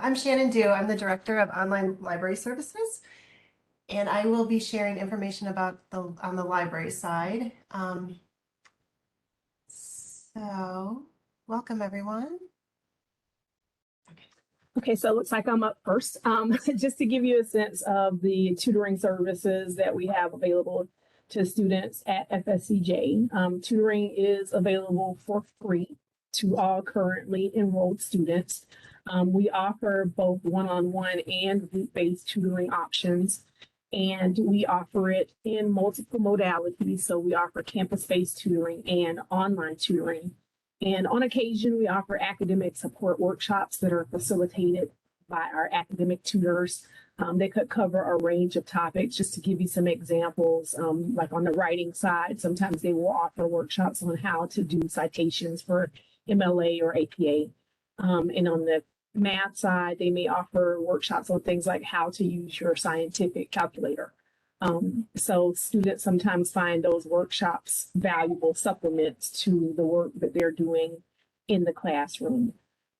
I'm Shannon Dew. I'm the Director of Online Library Services, and I will be sharing information about on the library side. So, welcome everyone. Okay, so it looks like I'm up first. Just to give you a sense of the tutoring services that we have available to students at FSCJ. Tutoring is available for free to all currently enrolled students. We offer both one-on-one and group-based tutoring options, and we offer it in multiple modalities. So we offer campus-based tutoring and online tutoring. And on occasion, we offer academic support workshops that are facilitated by our academic tutors. They could cover a range of topics. Just to give you some examples, like on the writing side, sometimes they will offer workshops on how to do citations for MLA or APA. And on the math side, they may offer workshops on things like how to use your scientific calculator. So students sometimes find those workshops valuable supplements to the work that they're doing in the classroom.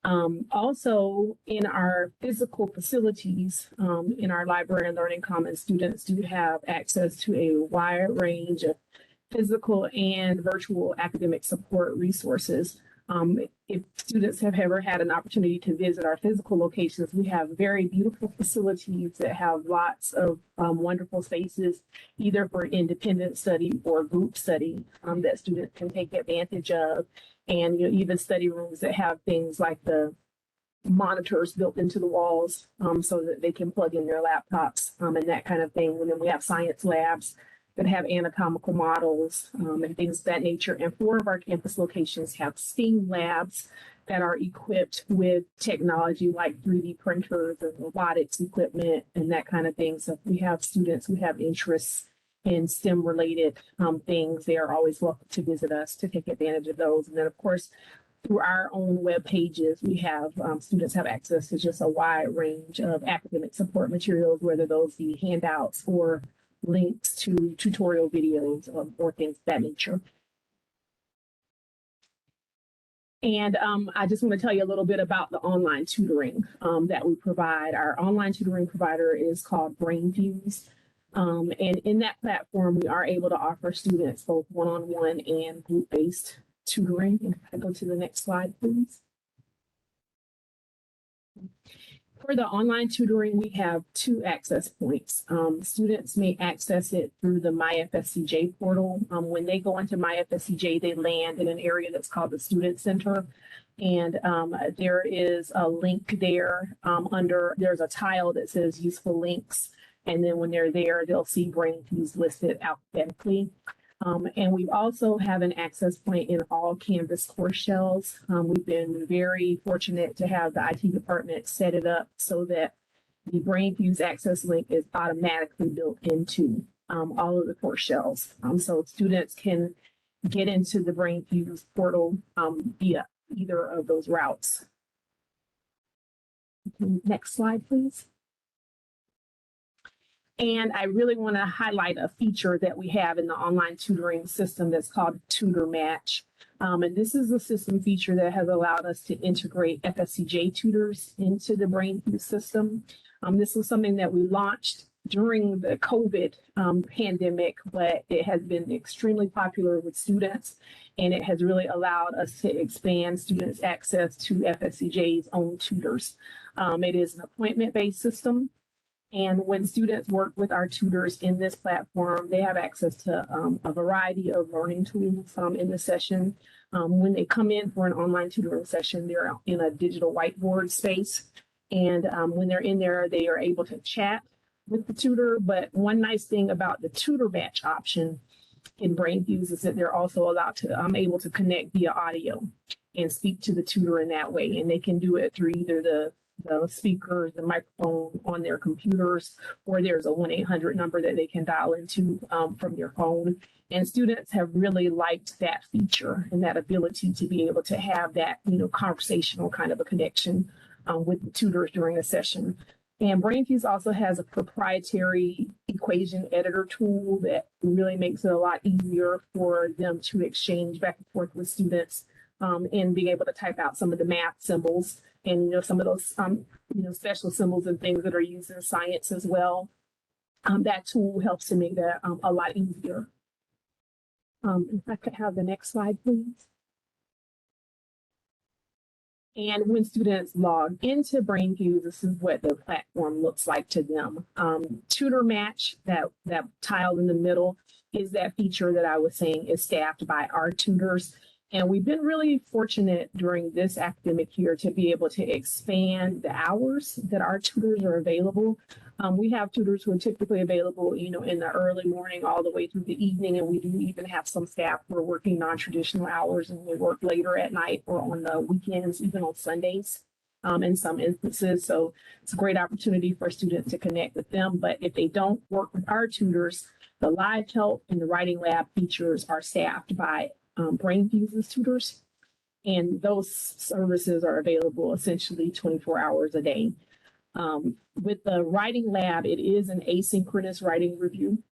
Also, in our physical facilities, in our library and learning commons, students do have access to a wide range of physical and virtual academic support resources. If students have ever had an opportunity to visit our physical locations, we have very beautiful facilities that have lots of wonderful spaces, either for independent study or group study that students can take advantage of. And even study rooms that have things like the monitors built into the walls so that they can plug in their laptops and that kind of thing. And then we have science labs that have anatomical models and things of that nature. And 4 of our campus locations have STEAM labs that are equipped with technology like 3D printers and robotics equipment and that kind of thing. So if we have students who have interests in STEM related things, they are always welcome to visit us to take advantage of those. And then of course, through our own web pages, we have students have access to just a wide range of academic support materials, whether those be handouts or links to tutorial videos or things of that nature. And I just want to tell you a little bit about the online tutoring that we provide. Our online tutoring provider is called BrainFuse. And in that platform, we are able to offer students both one-on-one and group-based tutoring. And if I go to the next slide, please. For the online tutoring, we have 2 access points. Students may access it through the MyFSCJ portal. When they go into MyFSCJ, they land in an area that's called the Student Center. And there is a link there there's a tile that says useful links. And then when they're there, they'll see BrainFuse listed alphabetically. And we also have an access point in all Canvas course shells. We've been very fortunate to have the IT department set it up so that the BrainFuse access link is automatically built into all of the course shells. So students can get into the BrainFuse portal via either of those routes. Next slide, please. And I really want to highlight a feature that we have in the online tutoring system that's called Tutor Match. And this is a system feature that has allowed us to integrate FSCJ tutors into the BrainFuse system. This was something that we launched during the COVID pandemic, but it has been extremely popular with students, and it has really allowed us to expand students' access to FSCJ's own tutors. It is an appointment-based system. And when students work with our tutors in this platform, they have access to a variety of learning tools in the session. When they come in for an online tutoring session, they're in a digital whiteboard space. And when they're in there, they are able to chat with the tutor. But one nice thing about the tutor match option in BrainFuse is that they're also allowed to, able to connect via audio and speak to the tutor in that way. And they can do it through either the speakers, the microphone on their computers, or there's a 1-800 number that they can dial into from their phone. And students have really liked that feature and that ability to be able to have that, conversational kind of a connection with the tutors during a session. And BrainFuse also has a proprietary equation editor tool that really makes it a lot easier for them to exchange back and forth with students in being able to type out some of the math symbols and, some of those, special symbols and things that are used in science as well. That tool helps to make that a lot easier. If I could have the next slide, please. And when students log into BrainFuse, this is what the platform looks like to them. Tutor Match, that tile in the middle, is that feature that I was saying is staffed by our tutors. And we've been really fortunate during this academic year to be able to expand the hours that our tutors are available. We have tutors who are typically available, in the early morning all the way through the evening, and we do even have some staff who are working non-traditional hours and they work later at night or on the weekends, even on Sundays in some instances. So it's a great opportunity for students to connect with them. But if they don't work with our tutors, the live help and the writing lab features are staffed by BrainFuse's tutors, and those services are available essentially 24 hours a day. With the writing lab, it is an asynchronous writing review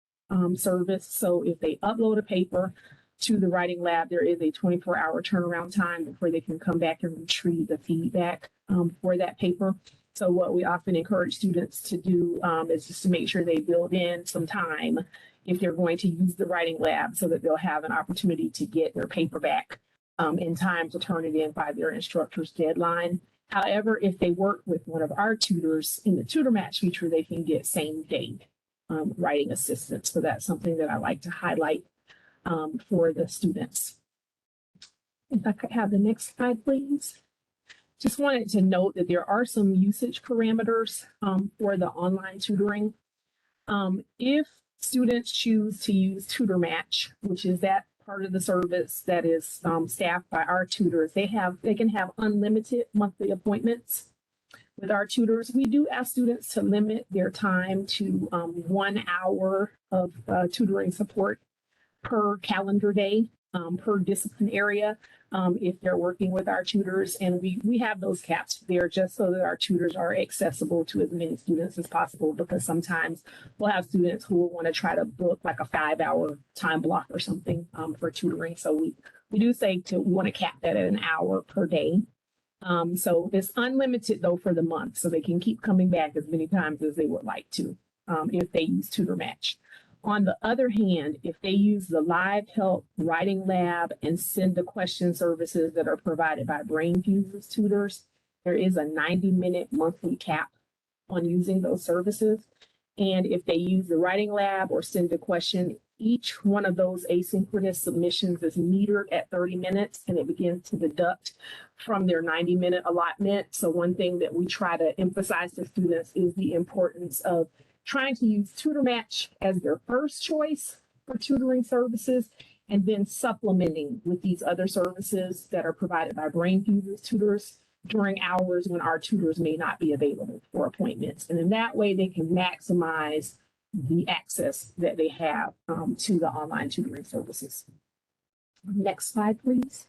service. So if they upload a paper to the writing lab, there is a 24-hour turnaround time before they can come back and retrieve the feedback for that paper. So what we often encourage students to do is just to make sure they build in some time if they're going to use the writing lab so that they'll have an opportunity to get their paper back in time to turn it in by their instructor's deadline. However, if they work with one of our tutors in the Tutor Match feature, they can get same day writing assistance. So that's something that I like to highlight for the students. If I could have the next slide, please. Just wanted to note that there are some usage parameters for the online tutoring. If students choose to use Tutor Match, which is that part of the service that is staffed by our tutors, they can have unlimited monthly appointments with our tutors. We do ask students to limit their time to 1 hour of tutoring support per calendar day, per discipline area, if they're working with our tutors. And we have those caps there just so that our tutors are accessible to as many students as possible, because sometimes we'll have students who will want to try to book like a 5-hour time block or something for tutoring. So we do say we want to cap that at 1 hour per day. So it's unlimited though for the month, so they can keep coming back as many times as they would like to if they use Tutor Match. On the other hand, if they use the live help, writing lab, and send the question services that are provided by BrainFuse's tutors, there is a 90-minute monthly cap on using those services. And if they use the writing lab or send a question, each one of those asynchronous submissions is metered at 30 minutes, and it begins to deduct from their 90-minute allotment. So one thing that we try to emphasize to students is the importance of trying to use Tutor Match as their first choice for tutoring services, and then supplementing with these other services that are provided by BrainFuse's tutors during hours when our tutors may not be available for appointments. And in that way, they can maximize the access that they have to the online tutoring services. Next slide, please.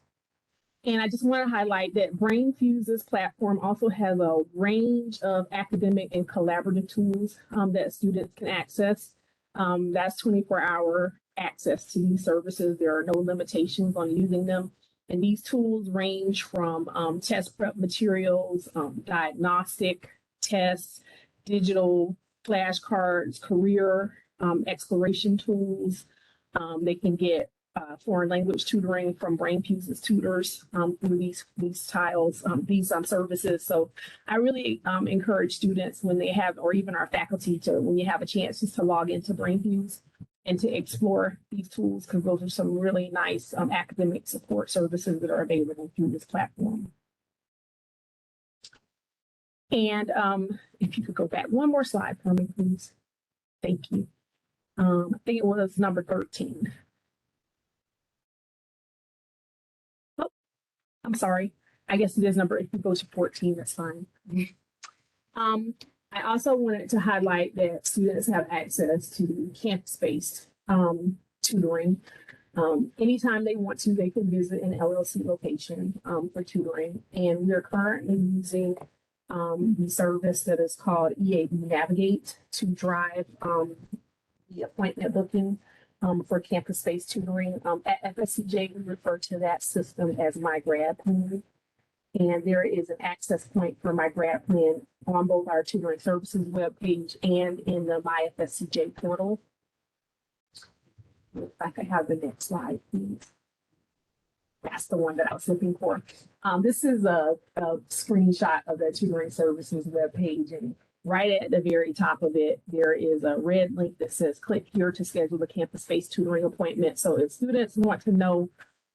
And I just want to highlight that BrainFuse's platform also has a range of academic and collaborative tools that students can access. That's 24-hour access to these services. There are no limitations on using them. And these tools range from test prep materials, diagnostic tests, digital flashcards, career exploration tools. They can get foreign language tutoring from BrainFuse's tutors through these tiles, these services. So I really encourage students when they have, or even our faculty, to when you have a chance just to log into BrainFuse and to explore these tools, because those are some really nice academic support services that are available through this platform. And if you could go back one more slide for me, please. Thank you. I think it was number 13. Oh, I'm sorry. I guess it is number, if you go to 14, that's fine. I also wanted to highlight that students have access to campus-based tutoring. Anytime they want to, they can visit an LLC location for tutoring. And we're currently using the service that is called EAB Navigate to drive the appointment booking for campus-based tutoring. At FSCJ, we refer to that system as My Grad Plan. And there is an access point for My Grad Plan on both our tutoring services webpage and in the My FSCJ portal. If I could have the next slide, please. That's the one that I was looking for. This is a screenshot of the tutoring services webpage, and right at the very top of it, there is a red link that says click here to schedule a campus-based tutoring appointment. So if students want to know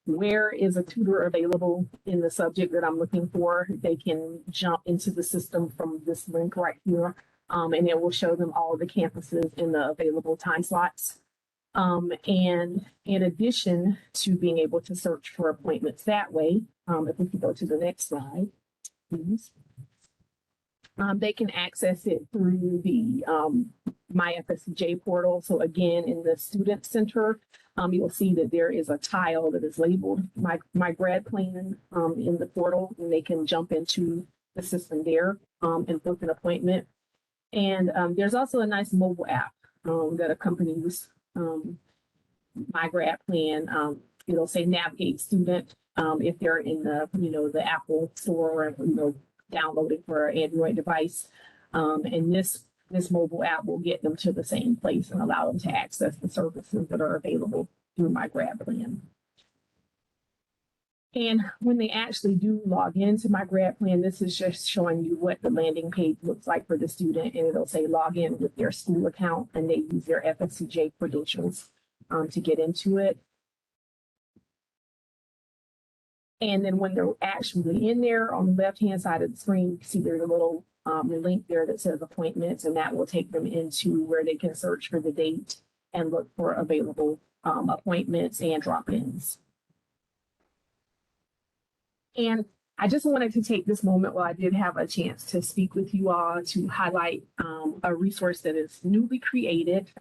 where is a tutor available in the subject that I'm looking for, they can jump into the system from this link right here, and it will show them all of the campuses in the available time slots. And in addition to being able to search for appointments that way, if we can go to the next slide, please. They can access it through the My FSCJ portal. So again, in the Student Center, you'll see that there is a tile that is labeled My Grad Plan in the portal, and they can jump into the system there and book an appointment. And there's also a nice mobile app that accompanies My Grad Plan. It'll say Navigate Student if they're in the Apple store, or downloaded for an Android device. And this mobile app will get them to the same place and allow them to access the services that are available through My Grad Plan. And when they actually do log into My Grad Plan, this is just showing you what the landing page looks like for the student, and it'll say log in with their school account, and they use their FSCJ credentials to get into it. And then when they're actually in there, on the left-hand side of the screen, you can see there's a little link there that says appointments, and that will take them into where they can search for the date and look for available appointments and drop-ins. And I just wanted to take this moment while I did have a chance to speak with you all to highlight a resource that is newly created.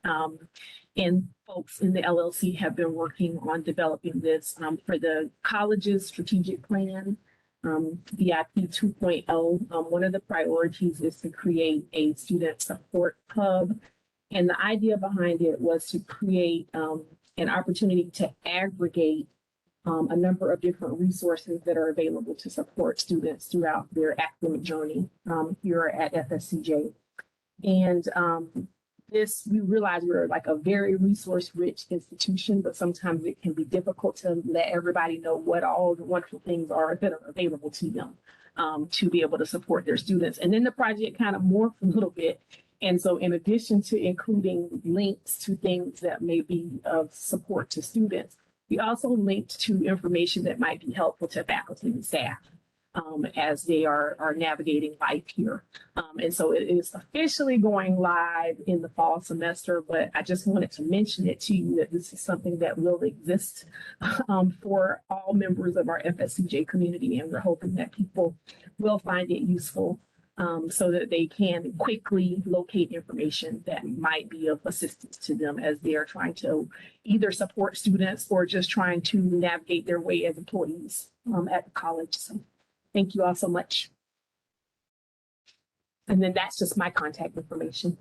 And folks in the LLC have been working on developing this for the college's strategic plan, VIP 2.0. One of the priorities is to create a student support hub. And the idea behind it was to create an opportunity to aggregate a number of different resources that are available to support students throughout their academic journey here at FSCJ. And we realize we're like a very resource-rich institution, but sometimes it can be difficult to let everybody know what all the wonderful things are that are available to them to be able to support their students. And then the project kind of morphed a little bit. And so in addition to including links to things that may be of support to students, we also linked to information that might be helpful to faculty and staff as they are navigating life here. And so it is officially going live in the fall semester, but I just wanted to mention it to you that this is something that will exist for all members of our FSCJ community. And we're hoping that people will find it useful so that they can quickly locate information that might be of assistance to them as they are trying to either support students or just trying to navigate their way as employees at the college. So thank you all so much. And then that's just my contact information.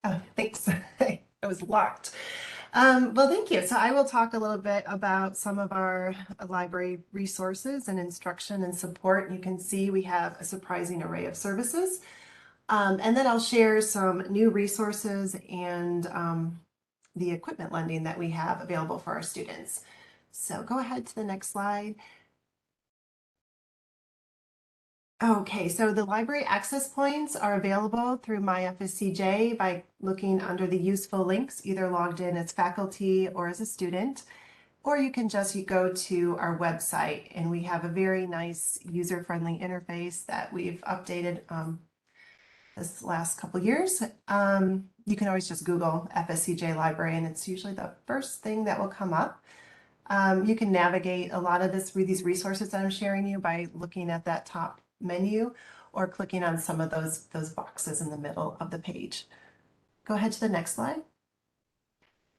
Oh, thanks. It was locked. Well, thank you. So I will talk a little bit about some of our library resources and instruction and support. You can see we have a surprising array of services. And then I'll share some new resources and the equipment lending that we have available for our students. So go ahead to the next slide. Okay, so the library access points are available through My FSCJ by looking under the useful links, either logged in as faculty or as a student, or you can just go to our website, and we have a very nice user-friendly interface that we've updated this last couple years. You can always just Google FSCJ library, and it's usually the first thing that will come up. You can navigate a lot of these resources that I'm sharing you by looking at that top menu or clicking on some of those boxes in the middle of the page. Go ahead to the next slide.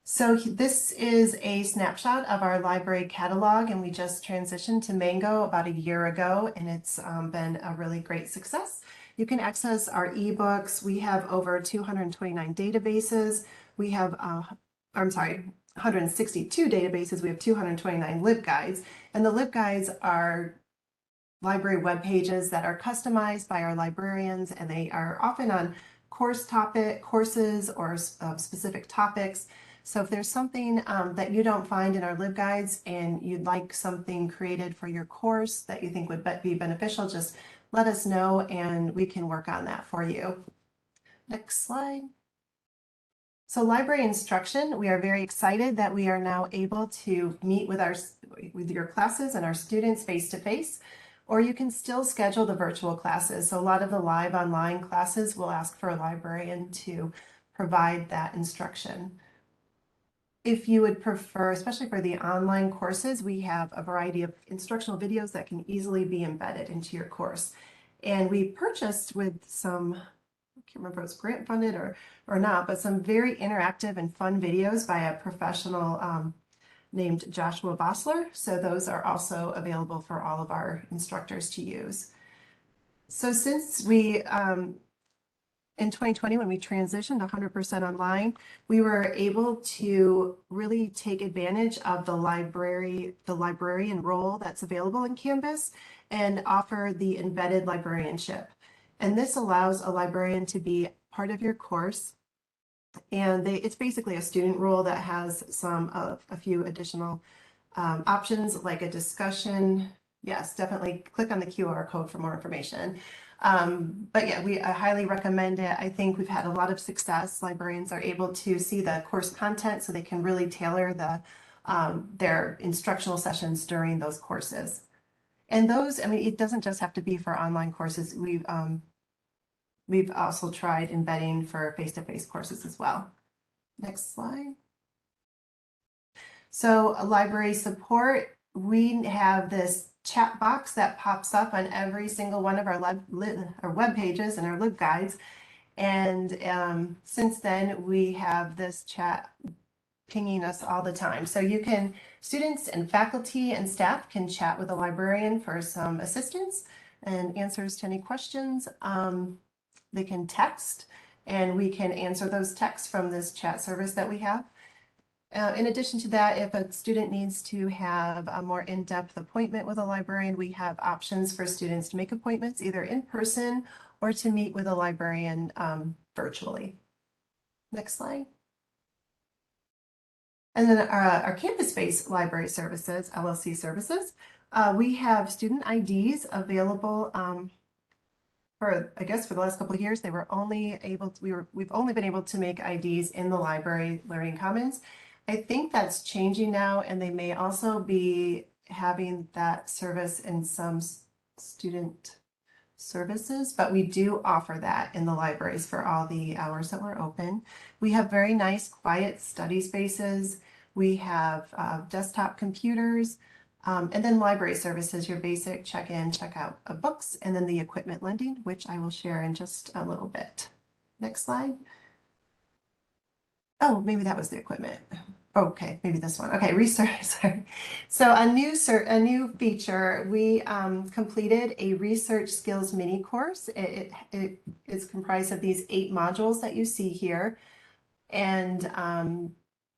So this is a snapshot of our library catalog, and we just transitioned to Mango about a year ago, and it's been a really great success. You can access our ebooks. We have over 229 databases. We have, I'm sorry, 162 databases. We have 229 LibGuides, and the LibGuides are library web pages that are customized by our librarians, and they are often on courses or specific topics. So if there's something that you don't find in our LibGuides and you'd like something created for your course that you think would be beneficial, just let us know and we can work on that for you. Next slide. So library instruction, we are very excited that we are now able to meet with your classes and our students face-to-face, or you can still schedule the virtual classes. So a lot of the live online classes will ask for a librarian to provide that instruction. If you would prefer, especially for the online courses, we have a variety of instructional videos that can easily be embedded into your course. And we purchased with some, I can't remember if it was grant funded or not, but some very interactive and fun videos by a professional named Joshua Bossler. So those are also available for all of our instructors to use. So since we, in 2020, when we transitioned 100% online, we were able to really take advantage of the librarian role that's available in Canvas and offer the embedded librarianship. And this allows a librarian to be part of your course. And it's basically a student role that has a few additional options like a discussion. Yes, definitely click on the QR code for more information. But yeah, I highly recommend it. I think we've had a lot of success. Librarians are able to see the course content so they can really tailor their instructional sessions during those courses. And those, I mean, it doesn't just have to be for online courses. We've also tried embedding for face-to-face courses as well. Next slide. So library support, we have this chat box that pops up on every single one of our web pages and our LibGuides. And since then, we have this chat pinging us all the time. So students and faculty and staff can chat with a librarian for some assistance and answers to any questions. They can text, and we can answer those texts from this chat service that we have. In addition to that, if a student needs to have a more in-depth appointment with a librarian, we have options for students to make appointments either in person or to meet with a librarian virtually. Next slide. And then our campus-based library services, LLC services, we have student IDs available I guess for the last couple of years. We've only been able to make IDs in the library Learning Commons. I think that's changing now, and they may also be having that service in some student services, but we do offer that in the libraries for all the hours that we're open. We have very nice, quiet study spaces. We have desktop computers, and then library services, your basic check-in, check-out of books, and then the equipment lending, which I will share in just a little bit. Next slide. Oh, maybe that was the equipment. Okay, maybe this one. Okay, research. Sorry. So a new feature. We completed a research skills mini course. It is comprised of these 8 modules that you see here, and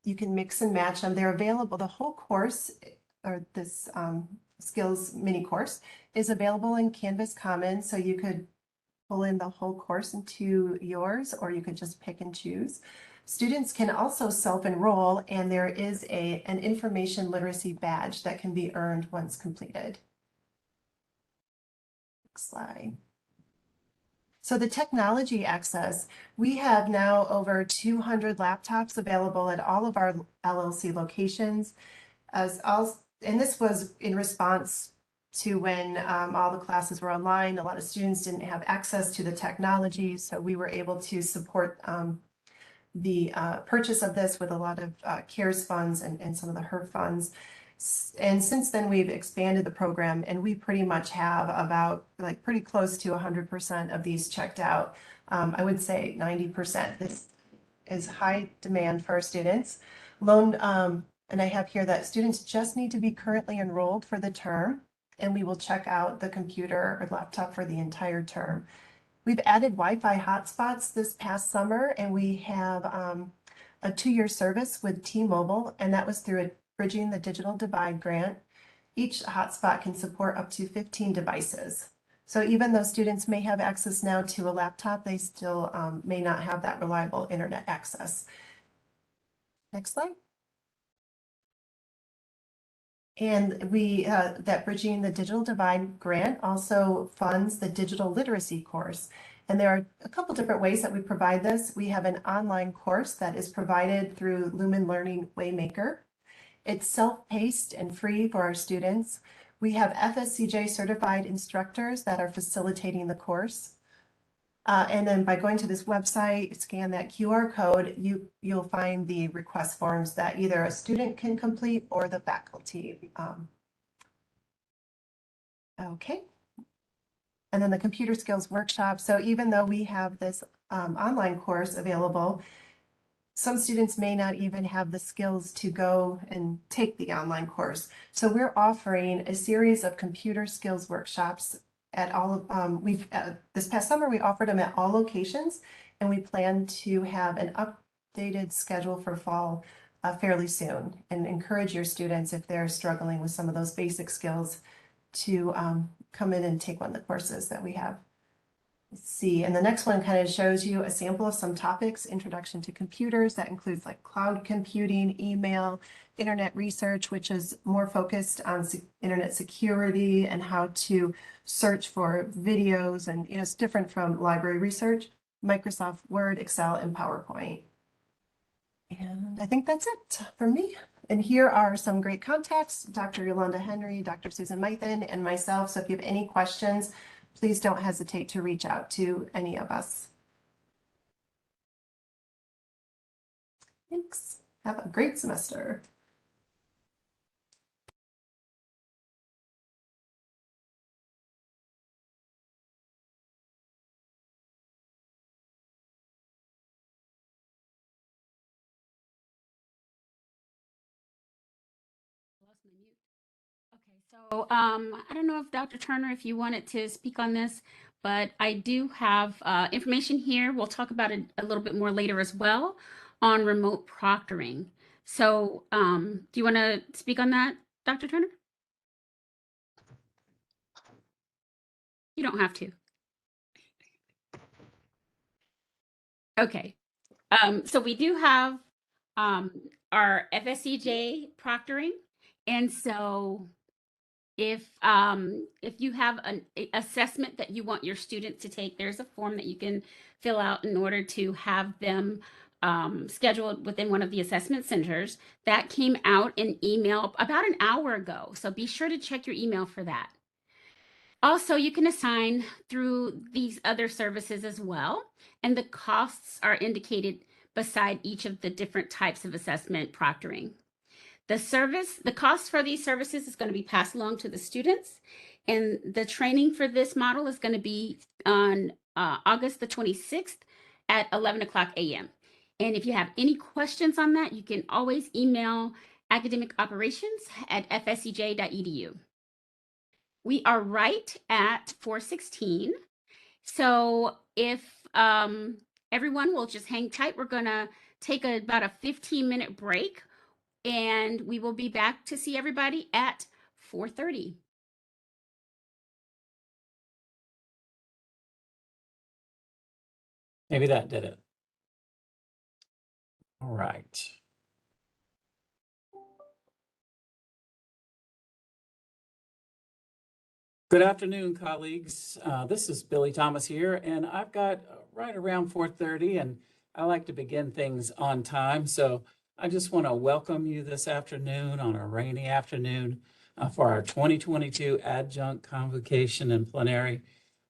you can mix and match them. They're available. The whole course, or this skills mini course, is available in Canvas Commons, so you could pull in the whole course into yours, or you could just pick and choose. Students can also self-enroll, and there is an information literacy badge that can be earned once completed. Next slide. So the technology access, we have now over 200 laptops available at all of our LLC locations. And this was in response to when all the classes were online. A lot of students didn't have access to the technology, so we were able to support the purchase of this with a lot of CARES funds and some of the HERF funds. And since then, we've expanded the program, and we pretty much have about pretty close to 100% of these checked out. I would say 90%. is high demand for our students. Loan, and I have here that students just need to be currently enrolled for the term, and we will check out the computer or laptop for the entire term. We've added Wi-Fi hotspots this past summer, and we have a 2-year service with T-Mobile, and that was through a Bridging the Digital Divide grant. Each hotspot can support up to 15 devices. So even though students may have access now to a laptop, they still may not have that reliable internet access. Next slide. And that Bridging the Digital Divide grant also funds the digital literacy course. And there are a couple different ways that we provide this. We have an online course that is provided through Lumen Learning Waymaker. It's self-paced and free for our students. We have FSCJ certified instructors that are facilitating the course. And then by going to this website, scan that QR code, you'll find the request forms that either a student can complete or the faculty. Okay. And then the computer skills workshop. So even though we have this online course available, some students may not even have the skills to go and take the online course. So we're offering a series of computer skills workshops at all of, this past summer, we offered them at all locations, and we plan to have an updated schedule for fall fairly soon, and encourage your students, if they're struggling with some of those basic skills, to come in and take one of the courses that we have. Let's see, and the next one kind of shows you a sample of some topics: introduction to computers. That includes like cloud computing, email, internet research, which is more focused on internet security and how to search for videos, and it's different from library research, Microsoft Word, Excel, and PowerPoint. And I think that's it for me. And here are some great contacts: Dr. Yolanda Henry, Dr. Susan Mythen, and myself. So if you have any questions, please don't hesitate to reach out to any of us. Thanks. Have a great semester. Lost my mute. Okay, so I don't know if Dr. Turner, if you wanted to speak on this, but I do have information here. We'll talk about it a little bit more later as well on remote proctoring. So do you want to speak on that, Dr. Turner? You don't have to. Okay. So we do have our FSCJ proctoring, and so if you have an assessment that you want your students to take, there's a form that you can fill out in order to have them scheduled within one of the assessment centers. That came out in email about an hour ago, so be sure to check your email for that. Also, you can assign through these other services as well, and the costs are indicated beside each of the different types of assessment proctoring. The cost for these services is going to be passed along to the students, and the training for this model is going to be on August the 26th at 11 o'clock a.m. And if you have any questions on that, you can always email academicoperations@fscj.edu. We are right at 4:16. So if everyone will just hang tight, we're going to take about a 15-minute break, and we will be back to see everybody at 4:30. Maybe that did it. All right. Good afternoon, colleagues. This is Billy Thomas here, and I've got right around 4:30, and I like to begin things on time. So I just want to welcome you this afternoon on a rainy afternoon for our 2022 Adjunct Convocation and Plenary.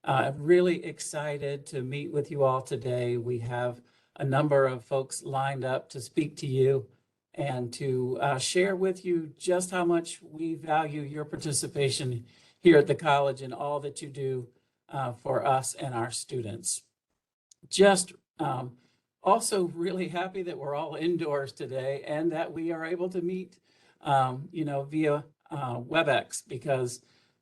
I'm really excited to meet with you all today. We have a number of folks lined up to speak to you and to share with you just how much we value your participation here at the college and all that you do for us and our students. Just Also really happy that we're all indoors today and that we are able to meet, via WebEx, because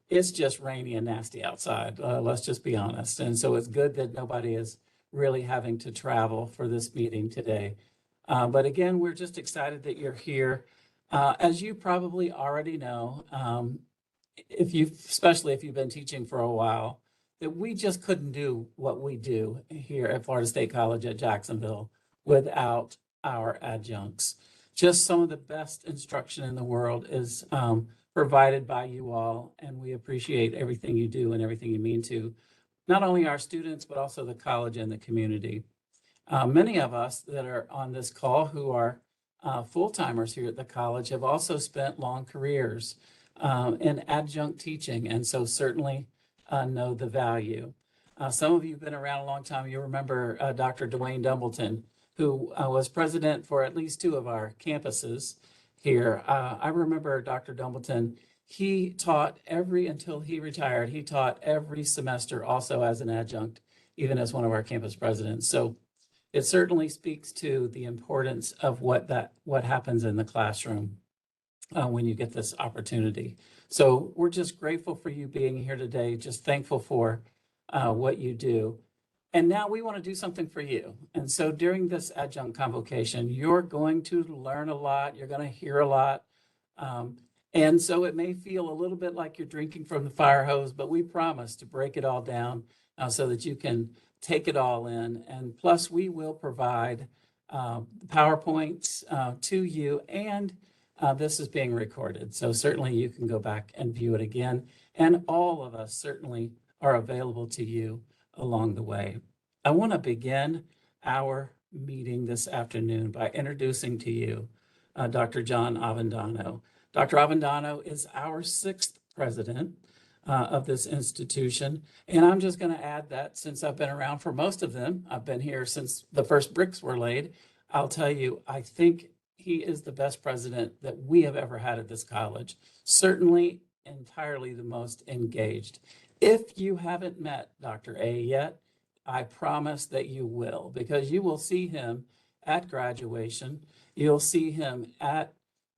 it's just rainy and nasty outside. Let's just be honest. And so it's good that nobody is really having to travel for this meeting today. But again, we're just excited that you're here. As you probably already know, especially if you've been teaching for a while, that we just couldn't do what we do here at Florida State College at Jacksonville without our adjuncts. Just some of the best instruction in the world is provided by you all, and we appreciate everything you do and everything you mean to not only our students, but also the college and the community. Many of us that are on this call who are full-timers here at the college have also spent long careers in adjunct teaching, and so certainly know the value. Some of you have been around a long time. You remember Dr. Dwayne Dumbleton, who was president for at least 2 of our campuses here. I remember Dr. Dumbleton. He taught until he retired, he taught every semester also as an adjunct, even as one of our campus presidents. So it certainly speaks to the importance of what happens in the classroom when you get this opportunity. So we're just grateful for you being here today, just thankful for what you do. And now we want to do something for you. And so during this adjunct convocation, you're going to learn a lot, you're going to hear a lot. And so it may feel a little bit like you're drinking from the fire hose, but we promise to break it all down so that you can take it all in. And plus, we will provide PowerPoints to you, and this is being recorded. So certainly you can go back and view it again. And all of us certainly are available to you along the way. I want to begin our meeting this afternoon by introducing to you Dr. John Avendano. Dr. Avendano is our 6th president of this institution. And I'm just going to add that since I've been around for most of them, I've been here since the first bricks were laid. I'll tell you, I think he is the best president that we have ever had at this college. Certainly entirely the most engaged. If you haven't met Dr. A yet, I promise that you will, because you will see him at graduation. You'll see him at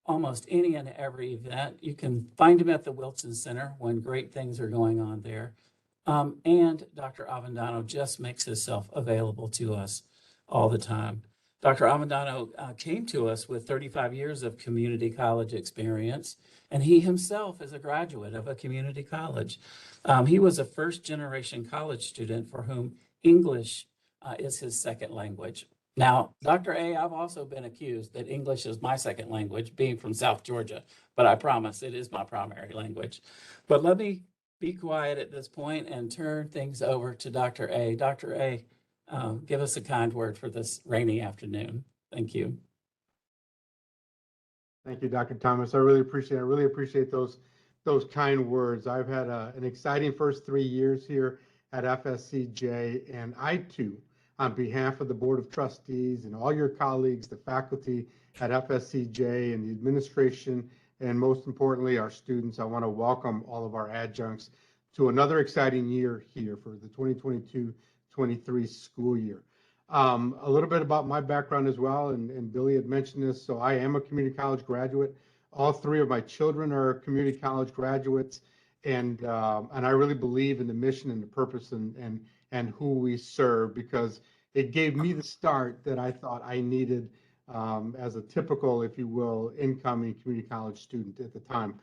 almost any and every event. You can find him at the Wilson Center when great things are going on there. And Dr. Avendano just makes himself available to us all the time. Dr. Avendano came to us with 35 years of community college experience, and he himself is a graduate of a community college. He was a first-generation college student for whom English is his second language. Now, Dr. A, I've also been accused that English is my second language, being from South Georgia, but I promise it is my primary language. But let me be quiet at this point and turn things over to Dr. A. Dr. A, give us a kind word for this rainy afternoon. Thank you. Thank you, Dr. Thomas. I really appreciate those kind words. I've had an exciting first 3 years here at FSCJ, and I too, on behalf of the Board of Trustees and all your colleagues, the faculty at FSCJ and the administration, and most importantly, our students, I want to welcome all of our adjuncts to another exciting year here for the 2022-23 school year. A little bit about my background as well, and Billy had mentioned this. So I am a community college graduate. All 3 of my children are community college graduates, and I really believe in the mission and the purpose and who we serve, because it gave me the start that I thought I needed as a typical, if you will, incoming community college student at the time.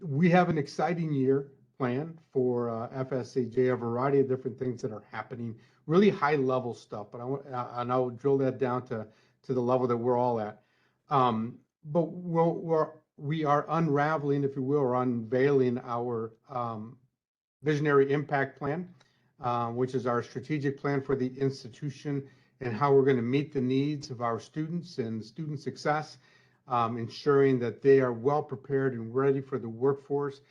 We have an exciting year planned for FSCJ, a variety of different things that are happening, really high level stuff, but I'll drill that down to the level that we're all at. But we are unraveling, if you will, or unveiling our visionary impact plan, which is our strategic plan for the institution and how we're going to meet the needs of our students and student success, ensuring that they are well prepared and ready for the workforce,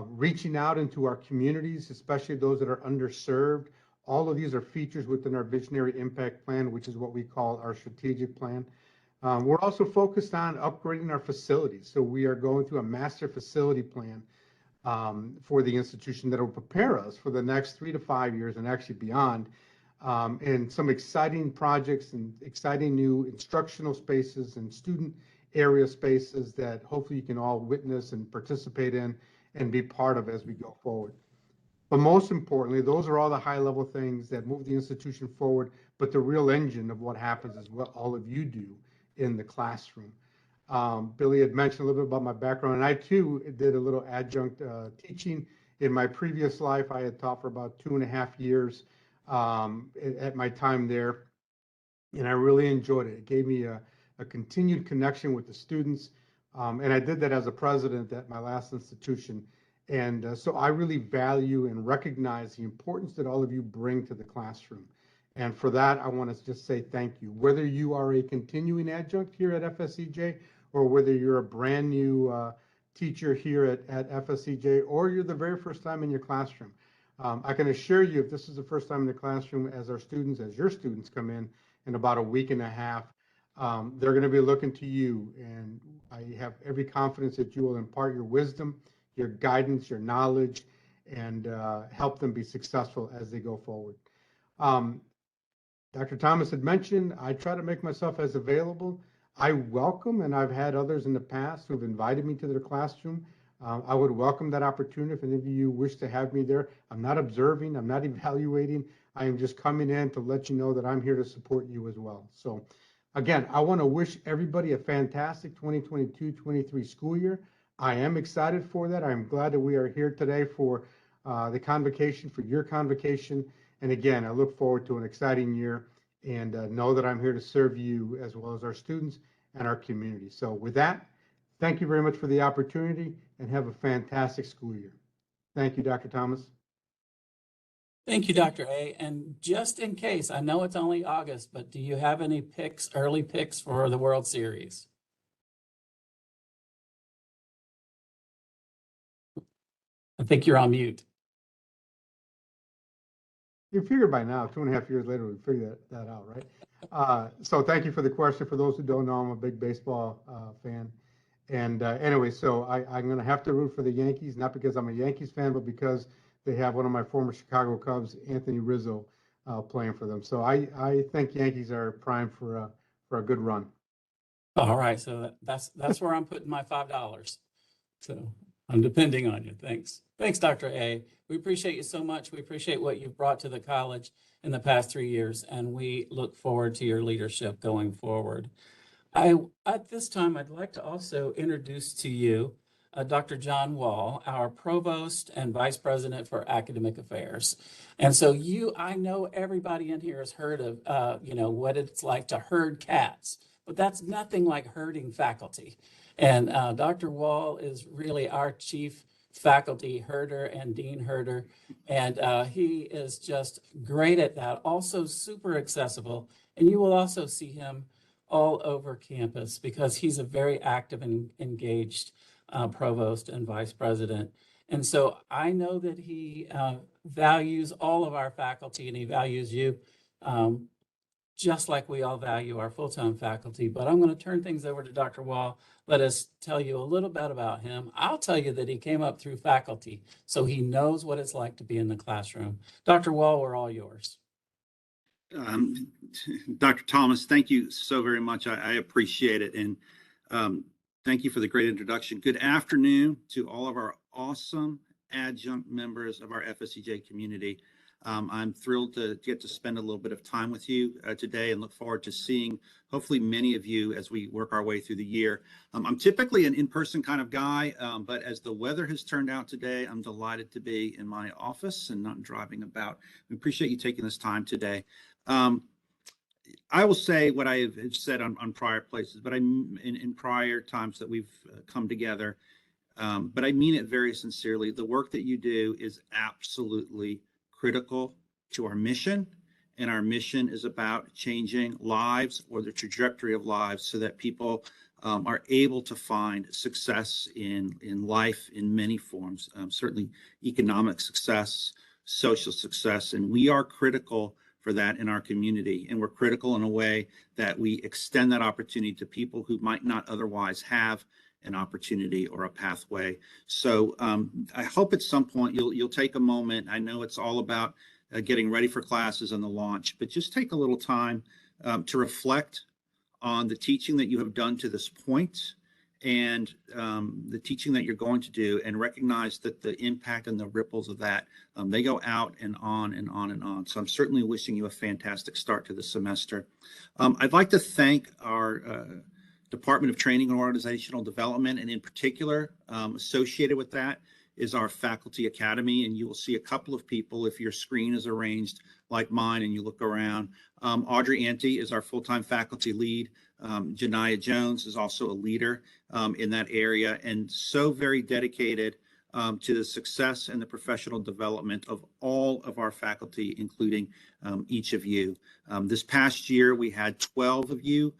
reaching out into our communities, especially those that are underserved. All of these are features within our visionary impact plan, which is what we call our strategic plan. We're also focused on upgrading our facilities. So we are going through a master facility plan for the institution that will prepare us for the next 3 to 5 years and actually beyond and some exciting projects and exciting new instructional spaces and student area spaces that hopefully you can all witness and participate in and be part of as we go forward. But most importantly, those are all the high level things that move the institution forward, but the real engine of what happens is what all of you do in the classroom. Billy had mentioned a little bit about my background, and I too did a little adjunct teaching. In my previous life, I had taught for about 2.5 years at my time there, and I really enjoyed it. It gave me a continued connection with the students, and I did that as a president at my last institution. And so I really value and recognize the importance that all of you bring to the classroom. And for that, I want to just say thank you. Whether you are a continuing adjunct here at FSCJ, or whether you're a brand new teacher here at FSCJ, or you're the very first time in your classroom, I can assure you, if this is the first time in the classroom, as your students come in about a week and a half, they're going to be looking to you. And I have every confidence that you will impart your wisdom, your guidance, your knowledge, and help them be successful as they go forward. Dr. Thomas had mentioned, I try to make myself as available. I welcome, and I've had others in the past who've invited me to their classroom. I would welcome that opportunity if any of you wish to have me there. I'm not observing, I'm not evaluating. I am just coming in to let you know that I'm here to support you as well. So again, I want to wish everybody a fantastic 2022-23 school year. I am excited for that. I'm glad that we are here today for the convocation, for your convocation. And again, I look forward to an exciting year and know that I'm here to serve you as well as our students and our community. So with that, thank you very much for the opportunity and have a fantastic school year. Thank you, Dr. Thomas. Thank you, Dr. A. And just in case, I know it's only August, but do you have any picks, early picks for the World Series? I think you're on mute. You figure by now, 2.5 years later, we figure that out, right? So thank you for the question. For those who don't know, I'm a big baseball fan. And anyway, so I'm going to have to root for the Yankees, not because I'm a Yankees fan, but because they have one of my former Chicago Cubs, Anthony Rizzo, playing for them. So I think Yankees are primed for a good run. All right, so that's where I'm putting my $5. So I'm depending on you. Thanks. Thanks, Dr. A. We appreciate you so much. We appreciate what you've brought to the college in the past 3 years, and we look forward to your leadership going forward. At this time, I'd like to also introduce to you Dr. John Wall, our Provost and Vice President for Academic Affairs. And so I know everybody in here has heard of, what it's like to herd cats, but that's nothing like herding faculty. And Dr. Wall is really our chief faculty herder and dean herder. And he is just great at that. Also super accessible. And you will also see him all over campus because he's a very active and engaged provost and vice president. And so I know that he values all of our faculty and he values you just like we all value our full-time faculty. But I'm going to turn things over to Dr. Wall. Let us tell you a little bit about him. I'll tell you that he came up through faculty, so he knows what it's like to be in the classroom. Dr. Wall, we're all yours. Dr. Thomas, thank you so very much. I appreciate it. And thank you for the great introduction. Good afternoon to all of our awesome adjunct members of our FSCJ community. I'm thrilled to get to spend a little bit of time with you today and look forward to seeing hopefully many of you as we work our way through the year. I'm typically an in-person kind of guy, but as the weather has turned out today, I'm delighted to be in my office and not driving about. We appreciate you taking this time today. I will say what I have said on prior places, but in prior times that we've come together, but I mean it very sincerely. The work that you do is absolutely critical to our mission, and our mission is about changing lives or the trajectory of lives so that people are able to find success in life in many forms, certainly economic success, social success, and we are critical for that in our community. And we're critical in a way that we extend that opportunity to people who might not otherwise have an opportunity or a pathway. So I hope at some point you'll take a moment. I know it's all about getting ready for classes and the launch, but just take a little time to reflect on the teaching that you have done to this point and the teaching that you're going to do, and recognize that the impact and the ripples of that, they go out and on and on and on. So I'm certainly wishing you a fantastic start to the semester. I'd like to thank our Department of Training and Organizational Development, and in particular, associated with that is our Faculty Academy. And you will see a couple of people if your screen is arranged like mine and you look around. Audrey Ante is our full-time faculty lead. Janiyah Jones is also a leader in that area, and so very dedicated to the success and the professional development of all of our faculty, including each of you. This past year, we had 12 of you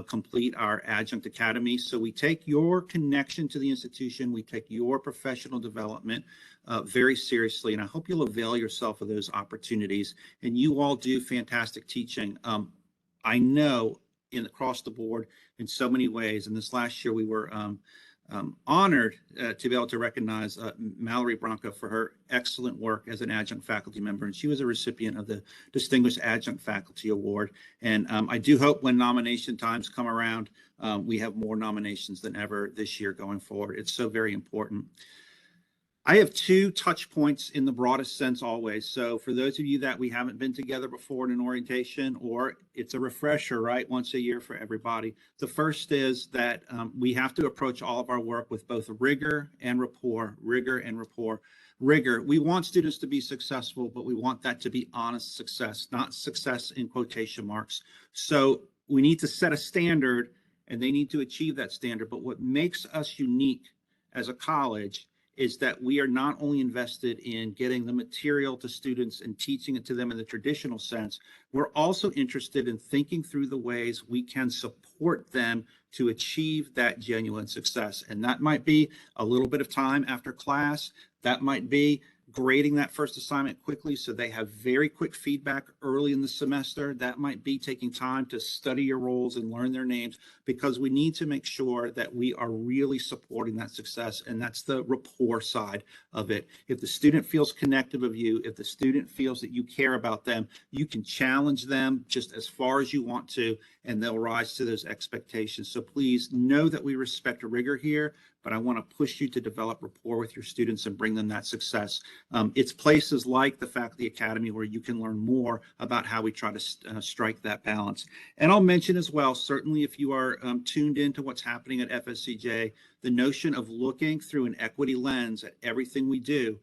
complete our Adjunct Academy. So we take your connection to the institution, we take your professional development very seriously, and I hope you'll avail yourself of those opportunities. And you all do fantastic teaching. I know across the board in so many ways. And this last year, we were honored to be able to recognize Mallory Bronco for her excellent work as an adjunct faculty member. And she was a recipient of the Distinguished Adjunct Faculty Award. And I do hope when nomination times come around, we have more nominations than ever this year going forward. It's so very important. I have 2 touch points in the broadest sense always. So for those of you that we haven't been together before in an orientation, or it's a refresher, right, once a year for everybody. The first is that we have to approach all of our work with both rigor and rapport, rigor and rapport. Rigor, we want students to be successful, but we want that to be honest success, not success in quotation marks. So we need to set a standard and they need to achieve that standard. But what makes us unique as a college is that we are not only invested in getting the material to students and teaching it to them in the traditional sense, we're also interested in thinking through the ways we can support them to achieve that genuine success. And that might be a little bit of time after class. That might be grading that first assignment quickly so they have very quick feedback early in the semester. That might be taking time to study your roles and learn their names, because we need to make sure that we are really supporting that success. And that's the rapport side of it. If the student feels connective of you, if the student feels that you care about them, you can challenge them just as far as you want to, and they'll rise to those expectations. So please know that we respect rigor here, but I want to push you to develop rapport with your students and bring them that success. It's places like the Faculty Academy where you can learn more about how we try to strike that balance. And I'll mention as well, certainly if you are tuned into what's happening at FSCJ, the notion of looking through an equity lens at everything we do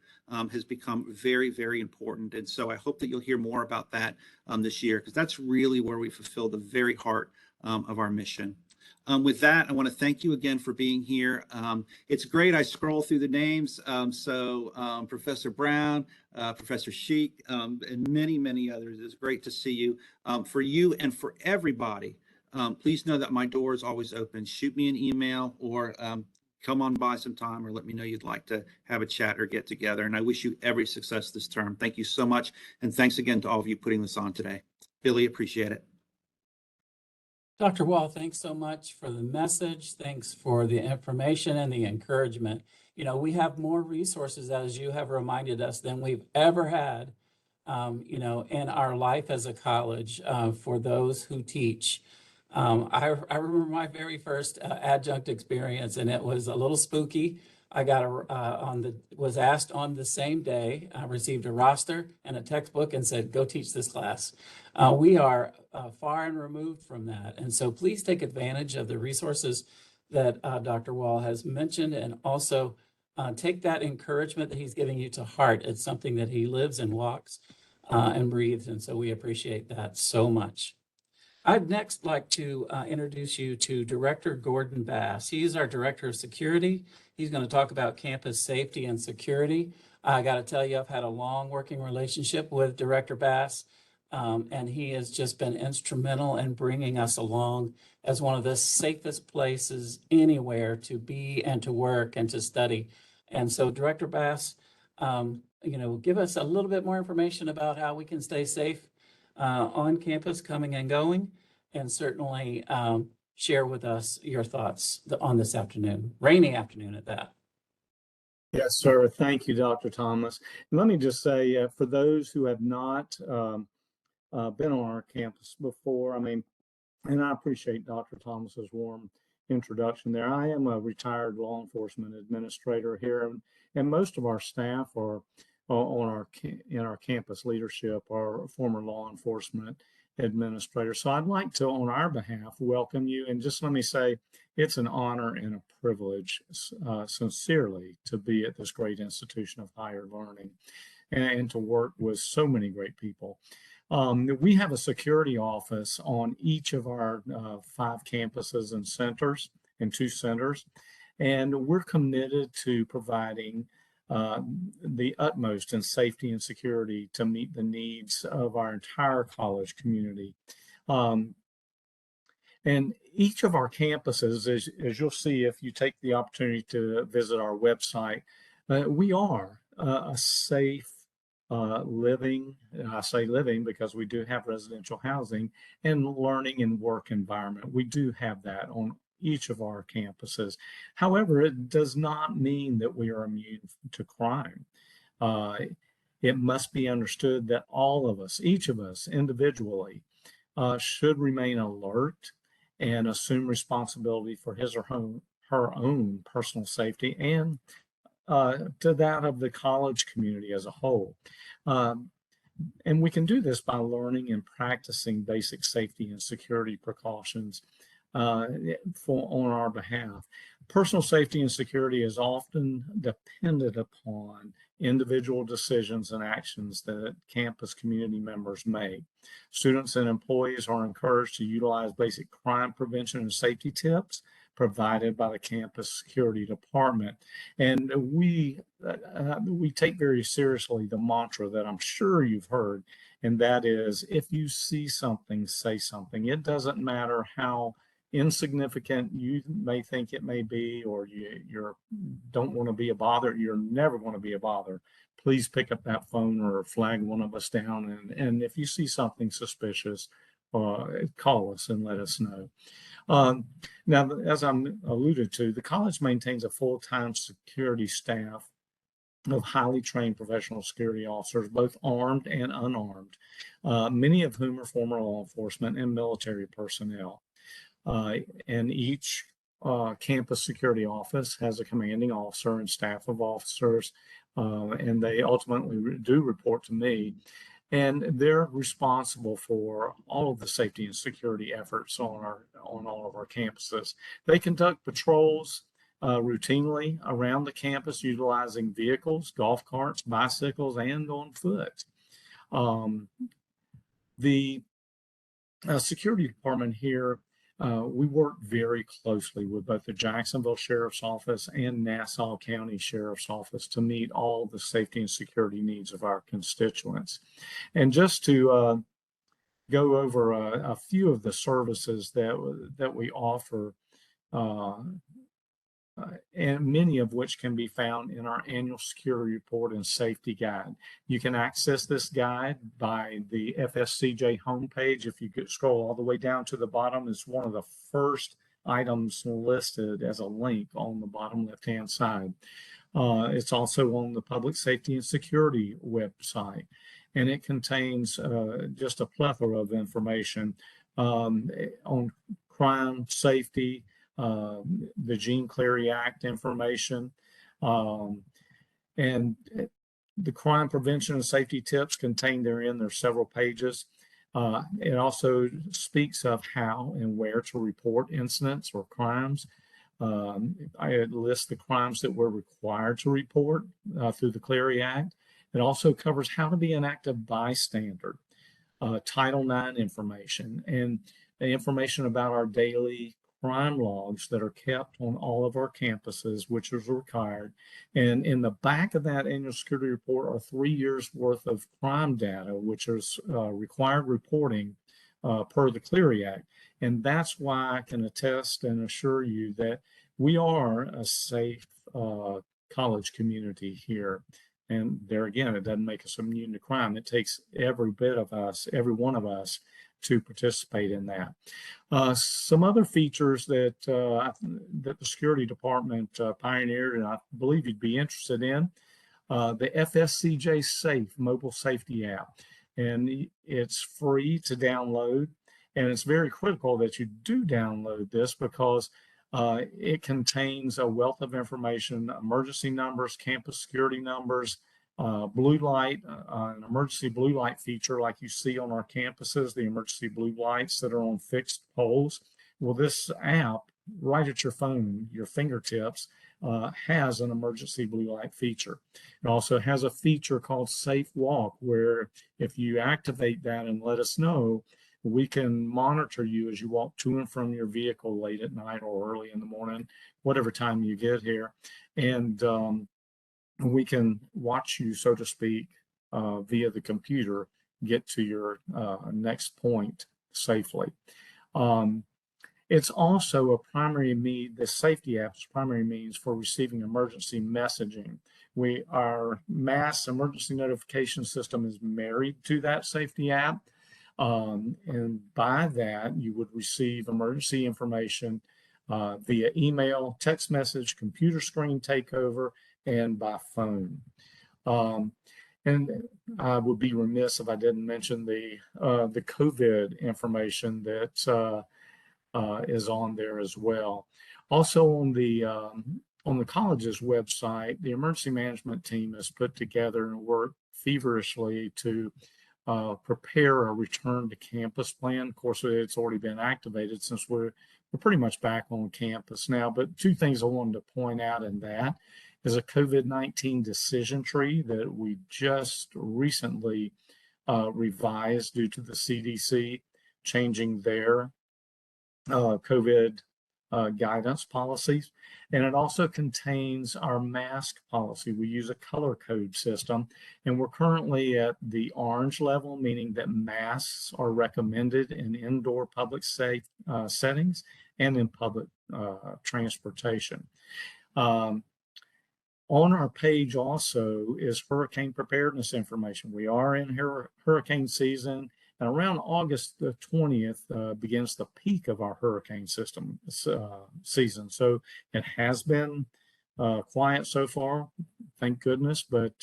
has become very, very important. And so I hope that you'll hear more about that this year, because that's really where we fulfill the very heart of our mission. With that, I want to thank you again for being here. It's great. I scroll through the names. Professor Brown, Professor Sheik, and many, many others. It's great to see you. For you and for everybody, please know that my door is always open. Shoot me an email or come on by sometime, or let me know you'd like to have a chat or get together. And I wish you every success this term. Thank you so much. And thanks again to all of you putting this on today. Billy, appreciate it. Dr. Wall, thanks so much for the message. Thanks for the information and the encouragement. You know, we have more resources, as you have reminded us, than we've ever had, in our life as a college for those who teach. I remember my very first adjunct experience, and it was a little spooky. I got was asked on the same day. I received a roster and a textbook and said, "Go teach this class." We are far and removed from that, and so please take advantage of the resources that Dr. Wall has mentioned, and also take that encouragement that he's giving you to heart. It's something that he lives and walks and breathes, and so we appreciate that so much. I'd next like to introduce you to Director Gordon Bass. He's our Director of Security. He's going to talk about campus safety and security. I got to tell you, I've had a long working relationship with Director Bass, and he has just been instrumental in bringing us along as one of the safest places anywhere to be and to work and to study. And so Director Bass, give us a little bit more information about how we can stay safe on campus coming and going, and certainly share with us your thoughts on this afternoon, rainy afternoon at that. Yes, sir. Thank you, Dr. Thomas. And let me just say, for those who have not been on our campus before, I mean, and I appreciate Dr. Thomas's warm introduction there. I am a retired law enforcement administrator here, and most of our staff are in our campus leadership are former law enforcement administrators. So I'd like to, on our behalf, welcome you. And just let me say, it's an honor and a privilege, sincerely, to be at this great institution of higher learning and to work with so many great people. We have a security office on each of our 5 campuses and centers, and 2 centers, and we're committed to providing the utmost in safety and security to meet the needs of our entire college community. And each of our campuses, as you'll see if you take the opportunity to visit our website, we are a safe living, and I say living because we do have residential housing, and learning and work environment. We do have that on each of our campuses. However, it does not mean that we are immune to crime. It must be understood that all of us, each of us individually, should remain alert and assume responsibility for his or her own personal safety and to that of the college community as a whole. And we can do this by learning and practicing basic safety and security precautions on our behalf. Personal safety and security is often dependent upon individual decisions and actions that campus community members make. Students and employees are encouraged to utilize basic crime prevention and safety tips provided by the campus security department. And we take very seriously the mantra that I'm sure you've heard, and that is, if you see something, say something. It doesn't matter how insignificant you may think it may be, or you don't want to be a bother. You're never going to be a bother. Please pick up that phone or flag one of us down. And if you see something suspicious, call us and let us know. Now, as I'm alluded to, the college maintains a full-time security staff of highly trained professional security officers, both armed and unarmed, many of whom are former law enforcement and military personnel. And each campus security office has a commanding officer and staff of officers, and they ultimately do report to me. And they're responsible for all of the safety and security efforts on all of our campuses. They conduct patrols routinely around the campus, utilizing vehicles, golf carts, bicycles, and on foot. The security department here, we work very closely with both the Jacksonville Sheriff's Office and Nassau County Sheriff's Office to meet all the safety and security needs of our constituents. And just to go over a few of the services that we offer, and many of which can be found in our annual security report and safety guide. You can access this guide by the FSCJ homepage. If you could scroll all the way down to the bottom, it's one of the first items listed as a link on the bottom left-hand side. It's also on the Public Safety and Security website, and it contains just a plethora of information on crime, safety, the Jean Cleary Act information, and the crime prevention and safety tips contained therein. There's several pages. It also speaks of how and where to report incidents or crimes. I list the crimes that we're required to report through the Cleary Act. It also covers how to be an active bystander, Title IX information, and the information about our daily crime logs that are kept on all of our campuses, which is required. And in the back of that annual security report are 3 years worth of crime data, which is required reporting per the Cleary Act. And that's why I can attest and assure you that we are a safe college community here. And there again, it doesn't make us immune to crime. It takes every bit of us, every one of us, to participate in that. Some other features that that the security department pioneered, and I believe you'd be interested in, the FSCJ Safe mobile safety app, and it's free to download. And it's very critical that you do download this because it contains a wealth of information, emergency numbers, campus security numbers, blue light, an emergency blue light feature like you see on our campuses, the emergency blue lights that are on fixed poles. Well, this app, right at your phone, your fingertips, has an emergency blue light feature. It also has a feature called Safe Walk, where if you activate that and let us know, we can monitor you as you walk to and from your vehicle late at night or early in the morning, whatever time you get here. And we can watch you, so to speak, via the computer, get to your next point safely. It's also a primary means, the safety app's primary means for receiving emergency messaging. Our mass emergency notification system is married to that safety app. And by that, you would receive emergency information via email, text message, computer screen takeover, and by phone. And I would be remiss if I didn't mention the COVID information that is on there as well. Also on the college's website, the emergency management team has put together and worked feverishly to prepare a return to campus plan. Of course, it's already been activated since we're pretty much back on campus now. But two things I wanted to point out in that is a COVID-19 decision tree that we just recently revised due to the CDC changing their COVID guidance policies. And it also contains our mask policy. We use a color code system, and we're currently at the orange level, meaning that masks are recommended in indoor public safe settings and in public transportation. On our page also is hurricane preparedness information. We are in hurricane season, and around August the 20th begins the peak of our hurricane season. So it has been quiet so far, thank goodness, but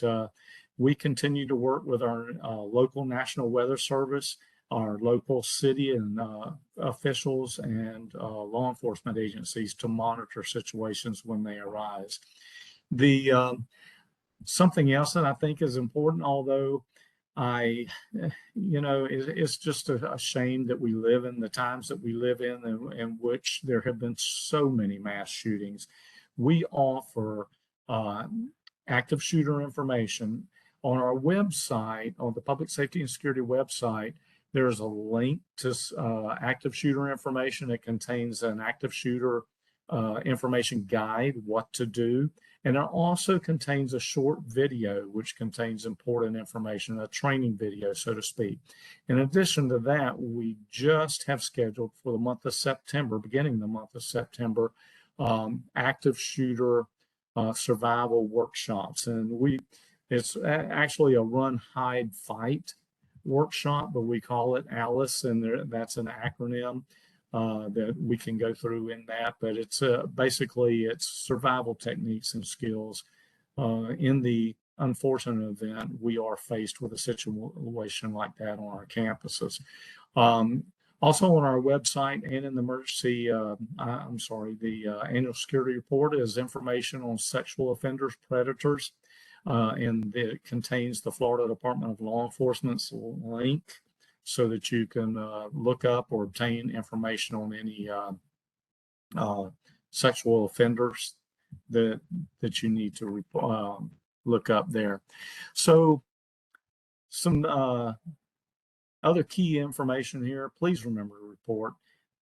we continue to work with our local National Weather Service, our local city and officials, and law enforcement agencies to monitor situations when they arise. Something else that I think is important, although it's just a shame that we live in the times that we live in which there have been so many mass shootings. We offer active shooter information on our website, on the Public Safety and Security website. There's a link to active shooter information. It contains an active shooter information guide, what to do. And it also contains a short video, which contains important information, a training video, so to speak. In addition to that, we just have scheduled for the month of September, beginning the month of September, active shooter survival workshops. And it's actually a run, hide, fight workshop, but we call it ALICE, and that's an acronym that we can go through in that, but it's basically it's survival techniques and skills in the unfortunate event we are faced with a situation like that on our campuses. Also on our website and in the emergency, the annual security report is information on sexual offenders, predators, and it contains the Florida Department of Law Enforcement's link, so that you can look up or obtain information on any sexual offenders that you need to look up there. So some other key information here. Please remember to report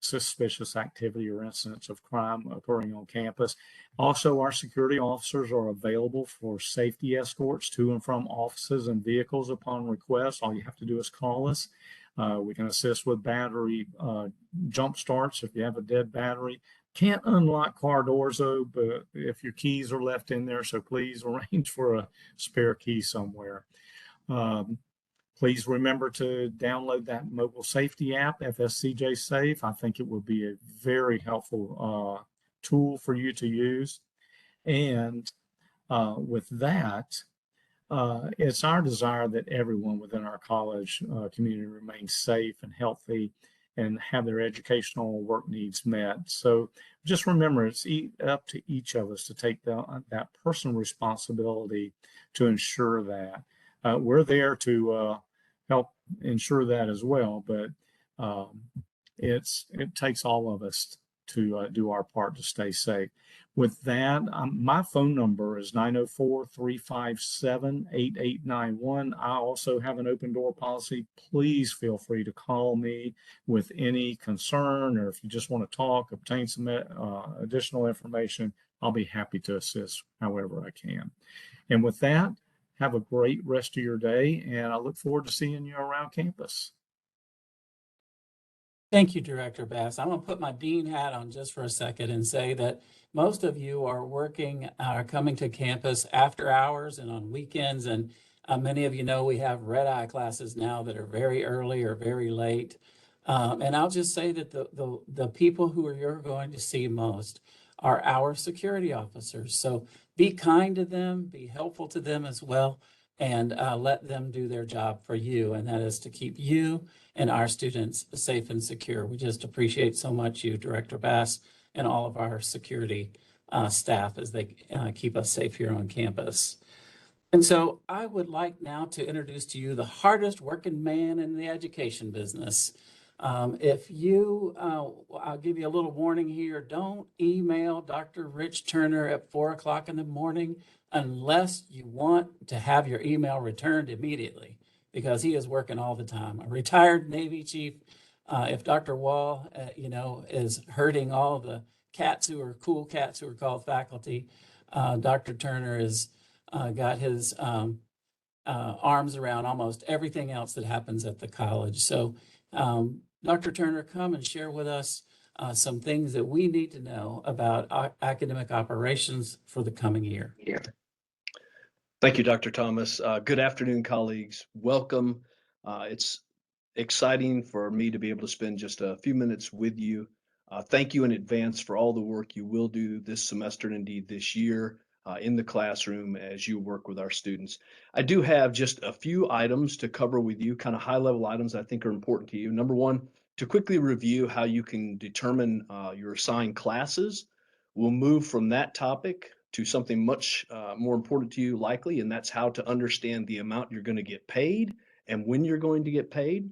suspicious activity or incidents of crime occurring on campus. Also, our security officers are available for safety escorts to and from offices and vehicles upon request. All you have to do is call us. We can assist with battery jump starts if you have a dead battery. Can't unlock car doors though, but if your keys are left in there, so please arrange for a spare key somewhere. Please remember to download that mobile safety app, FSCJ Safe. I think it will be a very helpful tool for you to use. And with that, it's our desire that everyone within our college community remains safe and healthy and have their educational work needs met. So just remember, it's up to each of us to take that personal responsibility to ensure that. We're there to help ensure that as well, but it takes all of us to do our part to stay safe. With that, my phone number is 904-357-8891. I also have an open door policy. Please feel free to call me with any concern, or if you just want to talk, obtain some additional information, I'll be happy to assist however I can. And with that, have a great rest of your day, and I look forward to seeing you around campus. Thank you, Director Bass. I'm going to put my dean hat on just for a second and say that most of you are coming to campus after hours and on weekends. And many of you know we have red-eye classes now that are very early or very late. And I'll just say that the people who you're going to see most are our security officers. So be kind to them, be helpful to them as well, and let them do their job for you. And that is to keep you and our students safe and secure. We just appreciate so much you, Director Bass, and all of our security staff as they keep us safe here on campus. And so I would like now to introduce to you the hardest working man in the education business. I'll give you a little warning here. Don't email Dr. Rich Turner at 4:00 in the morning unless you want to have your email returned immediately, because he is working all the time. A retired Navy chief. If Dr. Wall, is hurting all the cool cats who are called faculty, Dr. Turner has got his arms around almost everything else that happens at the college. So, Dr. Turner, come and share with us some things that we need to know about academic operations for the coming year. Thank you, Dr. Thomas. Good afternoon, colleagues. Welcome. It's exciting for me to be able to spend just a few minutes with you. Thank you in advance for all the work you will do this semester and indeed this year in the classroom as you work with our students. I do have just a few items to cover with you, kind of high-level items I think are important to you. Number one, to quickly review how you can determine your assigned classes. We'll move from that topic to something much more important to you likely, and that's how to understand the amount you're going to get paid and when you're going to get paid.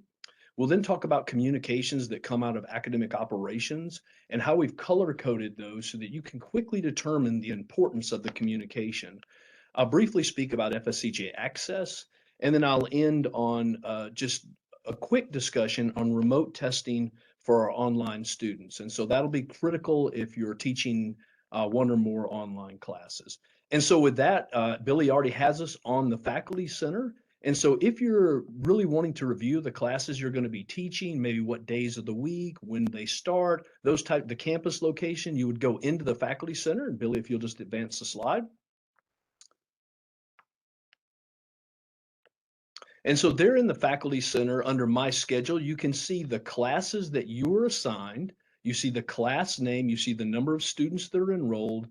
We'll then talk about communications that come out of academic operations and how we've color-coded those so that you can quickly determine the importance of the communication. I'll briefly speak about FSCJ access, and then I'll end on just a quick discussion on remote testing for our online students. And so that'll be critical if you're teaching one or more online classes. And so with that, Billy already has us on the Faculty Center. And so if you're really wanting to review the classes you're going to be teaching, maybe what days of the week, when they start, the campus location, you would go into the Faculty Center. And Billy, if you'll just advance the slide. And so there in the Faculty Center under My Schedule, you can see the classes that you were assigned. You see the class name, you see the number of students that are enrolled.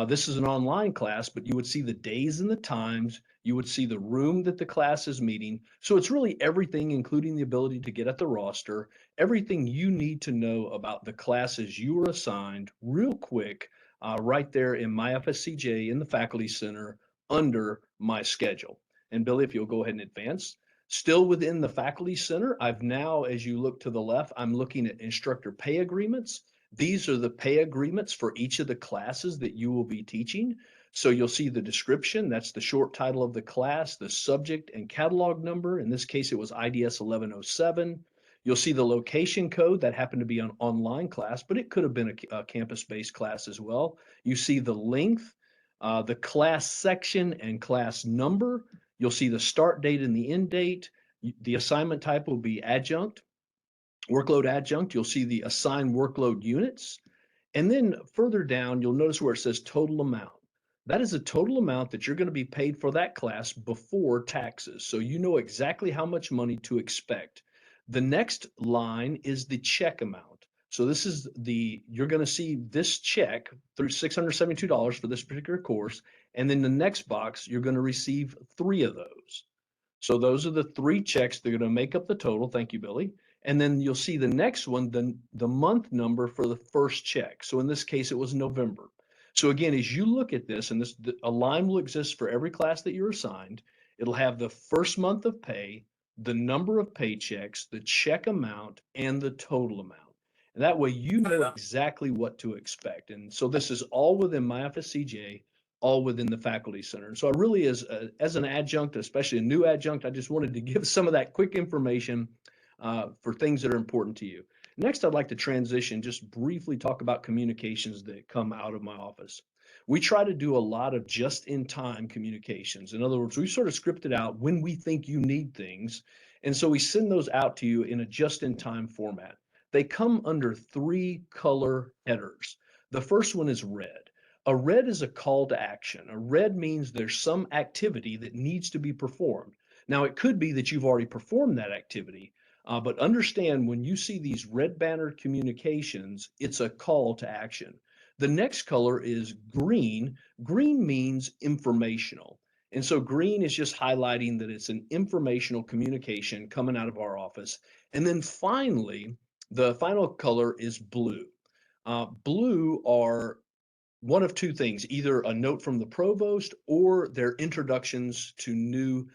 This is an online class, but you would see the days and the times. You would see the room that the class is meeting. So it's really everything, including the ability to get at the roster, everything you need to know about the classes you were assigned real quick, right there in My FSCJ in the Faculty Center under My Schedule. And Billy, if you'll go ahead and advance. Still within the Faculty Center, I've now, as you look to the left, I'm looking at instructor pay agreements. These are the pay agreements for each of the classes that you will be teaching. So you'll see the description, that's the short title of the class, the subject and catalog number. In this case, it was IDS 1107. You'll see the location code, that happened to be an online class, but it could have been a campus-based class as well. You see the length, the class section and class number. You'll see the start date and the end date. The assignment type will be adjunct, workload adjunct. You'll see the assigned workload units. And then further down, you'll notice where it says total amount. That is the total amount that you're going to be paid for that class before taxes. So you know exactly how much money to expect. The next line is the check amount. So this is you're going to see this check through $672 for this particular course. And then the next box, you're going to receive 3 of those. So those are the 3 checks that are going to make up the total. Thank you, Billy. And then you'll see the next one, the month number for the first check. So in this case, it was November. So again, as you look at this, and a line will exist for every class that you're assigned, it'll have the first month of pay, the number of paychecks, the check amount, and the total amount. And that way you know exactly what to expect. And so this is all within my FSCJ, all within the Faculty Center. And so I really, as an adjunct, especially a new adjunct, I just wanted to give some of that quick information for things that are important to you. Next, I'd like to transition, just briefly talk about communications that come out of my office. We try to do a lot of just-in-time communications. In other words, we sort of script it out when we think you need things. And so we send those out to you in a just-in-time format. They come under 3 color headers. The first one is red. A red is a call to action. A red means there's some activity that needs to be performed. Now, it could be that you've already performed that activity, but understand when you see these red banner communications, it's a call to action. The next color is green. Green means informational. And so green is just highlighting that it's an informational communication coming out of our office. And then finally, the final color is blue. Blue are one of 2 things, either a note from the provost or their introductions to new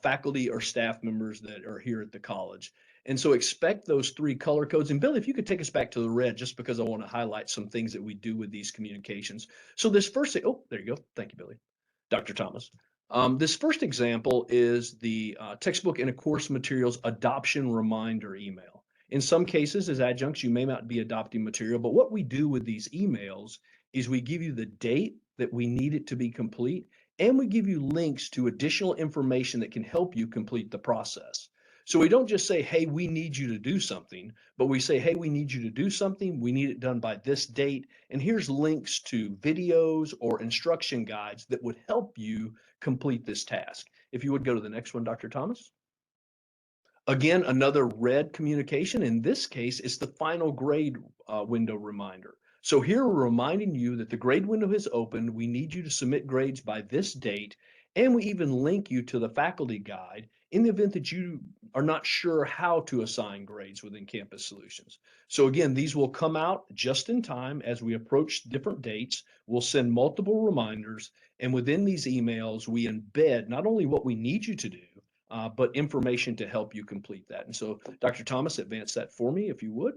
faculty or staff members that are here at the college. And so expect those 3 color codes. And Billy, if you could take us back to the red, just because I want to highlight some things that we do with these communications. So this first thing, oh, there you go. Thank you, Billy. Dr. Thomas. This first example is the textbook and course materials adoption reminder email. In some cases, as adjuncts, you may not be adopting material, but what we do with these emails is we give you the date that we need it to be complete, and we give you links to additional information that can help you complete the process. So we don't just say, hey, we need you to do something, but we say, hey, we need you to do something. We need it done by this date. And here's links to videos or instruction guides that would help you complete this task. If you would go to the next one, Dr. Thomas. Again, another red communication. In this case, it's the final grade window reminder. So here we're reminding you that the grade window has opened. We need you to submit grades by this date. And we even link you to the faculty guide in the event that you are not sure how to assign grades within Campus Solutions. So again, these will come out just in time as we approach different dates. We'll send multiple reminders. And within these emails, we embed not only what we need you to do, but information to help you complete that. And so, Dr. Thomas, advance that for me, if you would.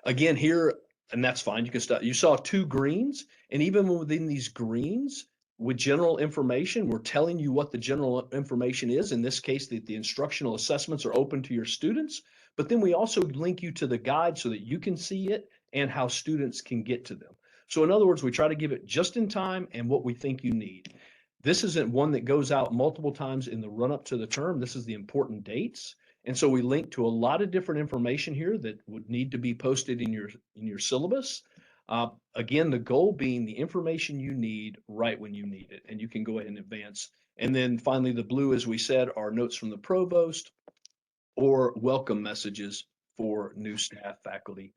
Again, here, and that's fine. You can start. You saw 2 greens, and even within these greens, with general information, we're telling you what the general information is. In this case, the instructional assessments are open to your students, but then we also link you to the guide so that you can see it and how students can get to them. So in other words, we try to give it just in time and what we think you need. This isn't one that goes out multiple times in the run up to the term. This is the important dates. And so we link to a lot of different information here that would need to be posted in your syllabus. Again, the goal being the information you need right when you need it, and you can go ahead and advance. And then finally, the blue, as we said, are notes from the provost or welcome messages for new staff, faculty.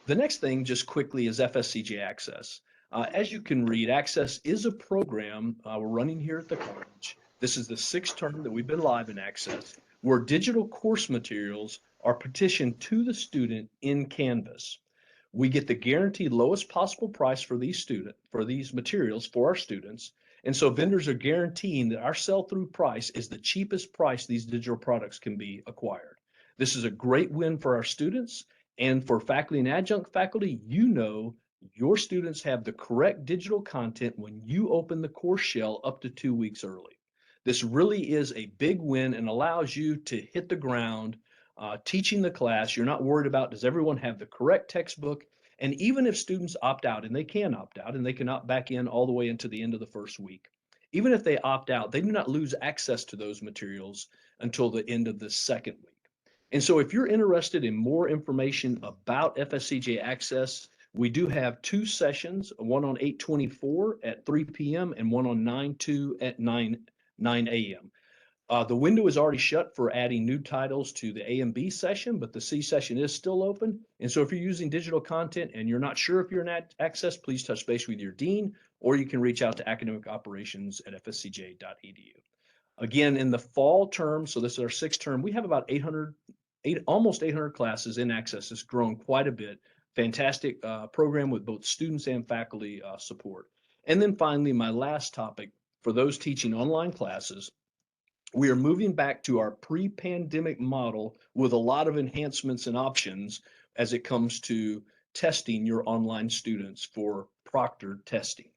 The next thing, just quickly, is FSCJ Access. As you can read, Access is a program we're running here at the college. This is the 6th term that we've been live in Access, where digital course materials are petitioned to the student in Canvas. We get the guaranteed lowest possible price for these materials for our students. And so vendors are guaranteeing that our sell-through price is the cheapest price these digital products can be acquired. This is a great win for our students, and for faculty and adjunct faculty. You know your students have the correct digital content when you open the course shell up to 2 weeks early. This really is a big win and allows you to hit the ground teaching the class. You're not worried about, does everyone have the correct textbook? And even if students opt out, and they can opt out, and they can opt back in all the way into the end of the first week, even if they opt out, they do not lose access to those materials until the end of the 2nd week. And so if you're interested in more information about FSCJ Access, We do have 2 sessions, one on 8/24 at 3 p.m. and one on 9/2 at 9 a.m. The window is already shut for adding new titles to the A and B session, but the C session is still open. And so if you're using digital content and you're not sure if you're in access, please touch base with your dean, or you can reach out to academic operations at fscj.edu. Again, in the fall term, so this is our 6th term, we have about almost 800 classes in access. It's grown quite a bit. Fantastic program with both students and faculty support. And then finally, my last topic, for those teaching online classes, we are moving back to our pre-pandemic model with a lot of enhancements and options as it comes to testing your online students for proctored testing.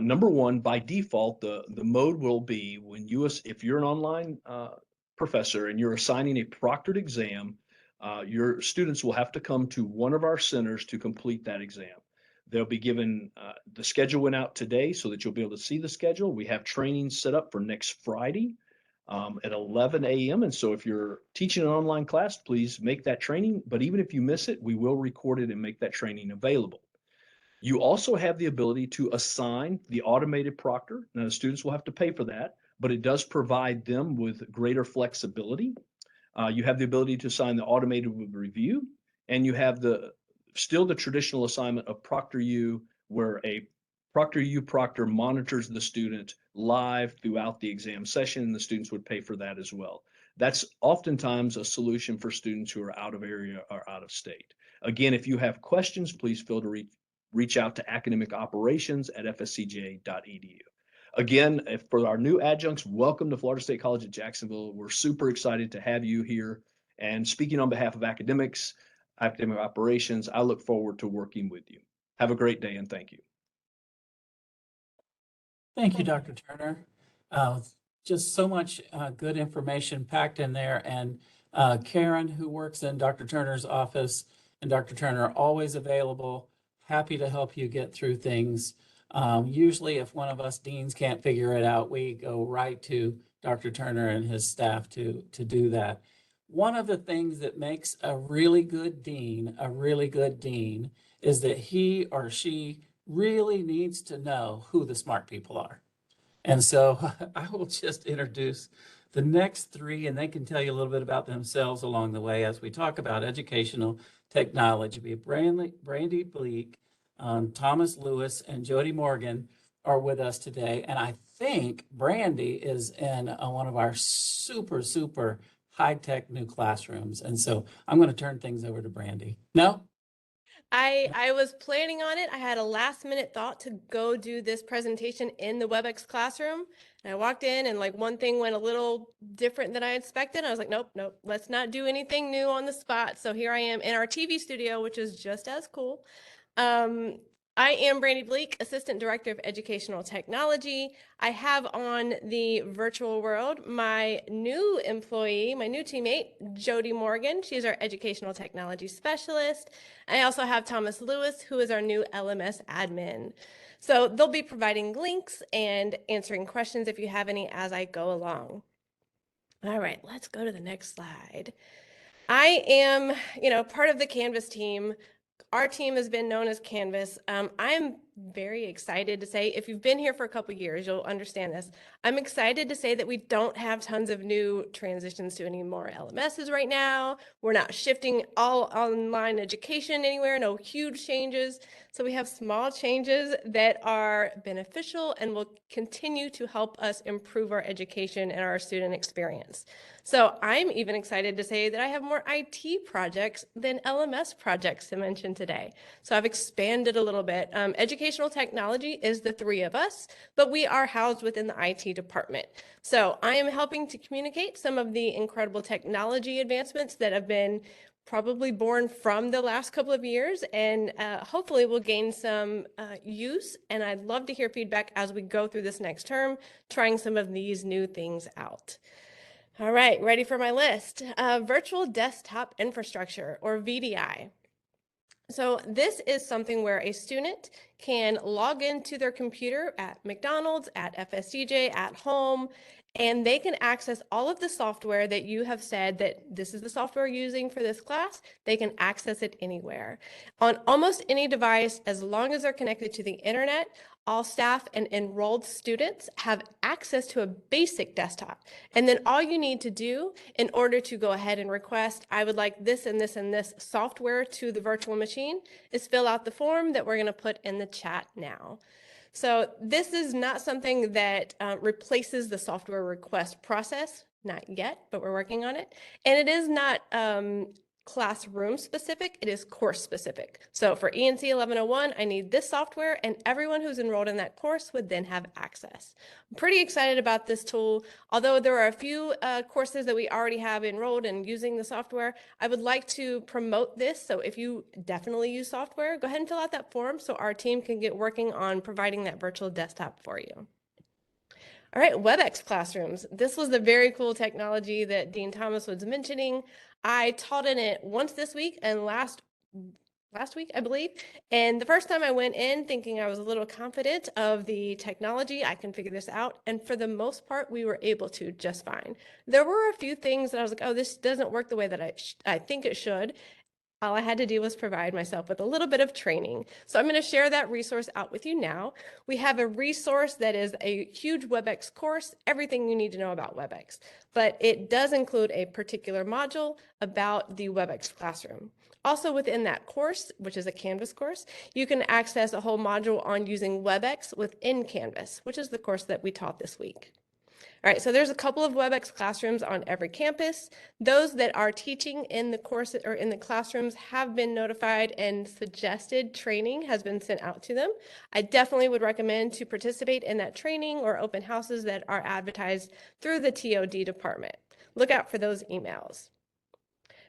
Number one, by default, the mode will be when if you're an online professor and you're assigning a proctored exam, your students will have to come to one of our centers to complete that exam. They'll be given, the schedule went out today so that you'll be able to see the schedule. We have training set up for next Friday at 11 a.m. And so if you're teaching an online class, please make that training. But even if you miss it, we will record it and make that training available. You also have the ability to assign the automated proctor. Now, the students will have to pay for that, but it does provide them with greater flexibility. You have the ability to assign the automated review, and you have still the traditional assignment of ProctorU, where a ProctorU proctor monitors the student live throughout the exam session, and the students would pay for that as well. That's oftentimes a solution for students who are out of area or out of state. Again, if you have questions, please feel to reach out to academic operations at fscj.edu. Again, for our new adjuncts, welcome to Florida State College at Jacksonville. We're super excited to have you here. And speaking on behalf of academic operations, I look forward to working with you. Have a great day and thank you. Thank you, Dr. Turner. Just so much good information packed in there. And Karen, who works in Dr. Turner's office, and Dr. Turner are always available, happy to help you get through things. Usually if one of us deans can't figure it out, we go right to Dr. Turner and his staff to do that. One of the things that makes a really good dean is that he or she really needs to know who the smart people are. And so I will just introduce the next 3, and they can tell you a little bit about themselves along the way as we talk about educational technology. Brandy Bleak, Thomas Lewis, and Jody Morgan are with us today. And I think Brandy is in one of our super, super high-tech new classrooms. And so I'm going to turn things over to Brandy. No? I was planning on it. I had a last minute thought to go do this presentation in the WebEx classroom. And I walked in and like one thing went a little different than I expected. I was like, nope, let's not do anything new on the spot. So here I am in our TV studio, which is just as cool. I am Brandy Bleak, Assistant Director of Educational Technology. I have on the virtual world my new employee, my new teammate, Jody Morgan. She's our Educational Technology Specialist. I also have Thomas Lewis, who is our new LMS admin. So they'll be providing links and answering questions if you have any as I go along. All right, let's go to the next slide. I am, part of the Canvas team. Our team has been known as Canvas. I'm very excited to say, if you've been here for a couple of years, you'll understand this. I'm excited to say that we don't have tons of new transitions to any more LMSs right now. We're not shifting all online education anywhere, no huge changes. So we have small changes that are beneficial and will continue to help us improve our education and our student experience. So I'm even excited to say that I have more IT projects than LMS projects to mention today. So I've expanded a little bit. Educational technology is the 3 of us, but we are housed within the IT department. So I am helping to communicate some of the incredible technology advancements that have been probably born from the last couple of years, and hopefully we'll gain some use. And I'd love to hear feedback as we go through this next term, trying some of these new things out. All right, ready for my list. Virtual desktop infrastructure, or VDI. So this is something where a student can log into their computer at McDonald's, at FSCJ, at home, and they can access all of the software that you have said that this is the software you're using for this class. They can access it anywhere on almost any device, as long as they're connected to the internet. All staff and enrolled students have access to a basic desktop. And then all you need to do in order to go ahead and request, I would like this and this and this software to the virtual machine, is fill out the form that we're going to put in the chat now. So this is not something that replaces the software request process, not yet, but we're working on it. And it is not classroom specific, it is course specific. So for ENC 1101, I need this software, and everyone who's enrolled in that course would then have access. I'm pretty excited about this tool. Although there are a few courses that we already have enrolled and using the software, I would like to promote this. So if you definitely use software, go ahead and fill out that form so our team can get working on providing that virtual desktop for you. All right, WebEx classrooms. This was the very cool technology that Dean Thomas was mentioning. I taught in it once this week and last week, I believe. And the first time I went in thinking I was a little confident of the technology, I can figure this out. And for the most part, we were able to just fine. There were a few things that I was like, oh, this doesn't work the way that I think it should. All I had to do was provide myself with a little bit of training. So I'm going to share that resource out with you now. We have a resource that is a huge WebEx course, everything you need to know about WebEx, but it does include a particular module about the WebEx classroom. Also within that course, which is a Canvas course, you can access a whole module on using WebEx within Canvas, which is the course that we taught this week. All right, so there's a couple of WebEx classrooms on every campus. Those that are teaching in the course or in the classrooms have been notified, and suggested training has been sent out to them. I definitely would recommend to participate in that training or open houses that are advertised through the TOD department. Look out for those emails.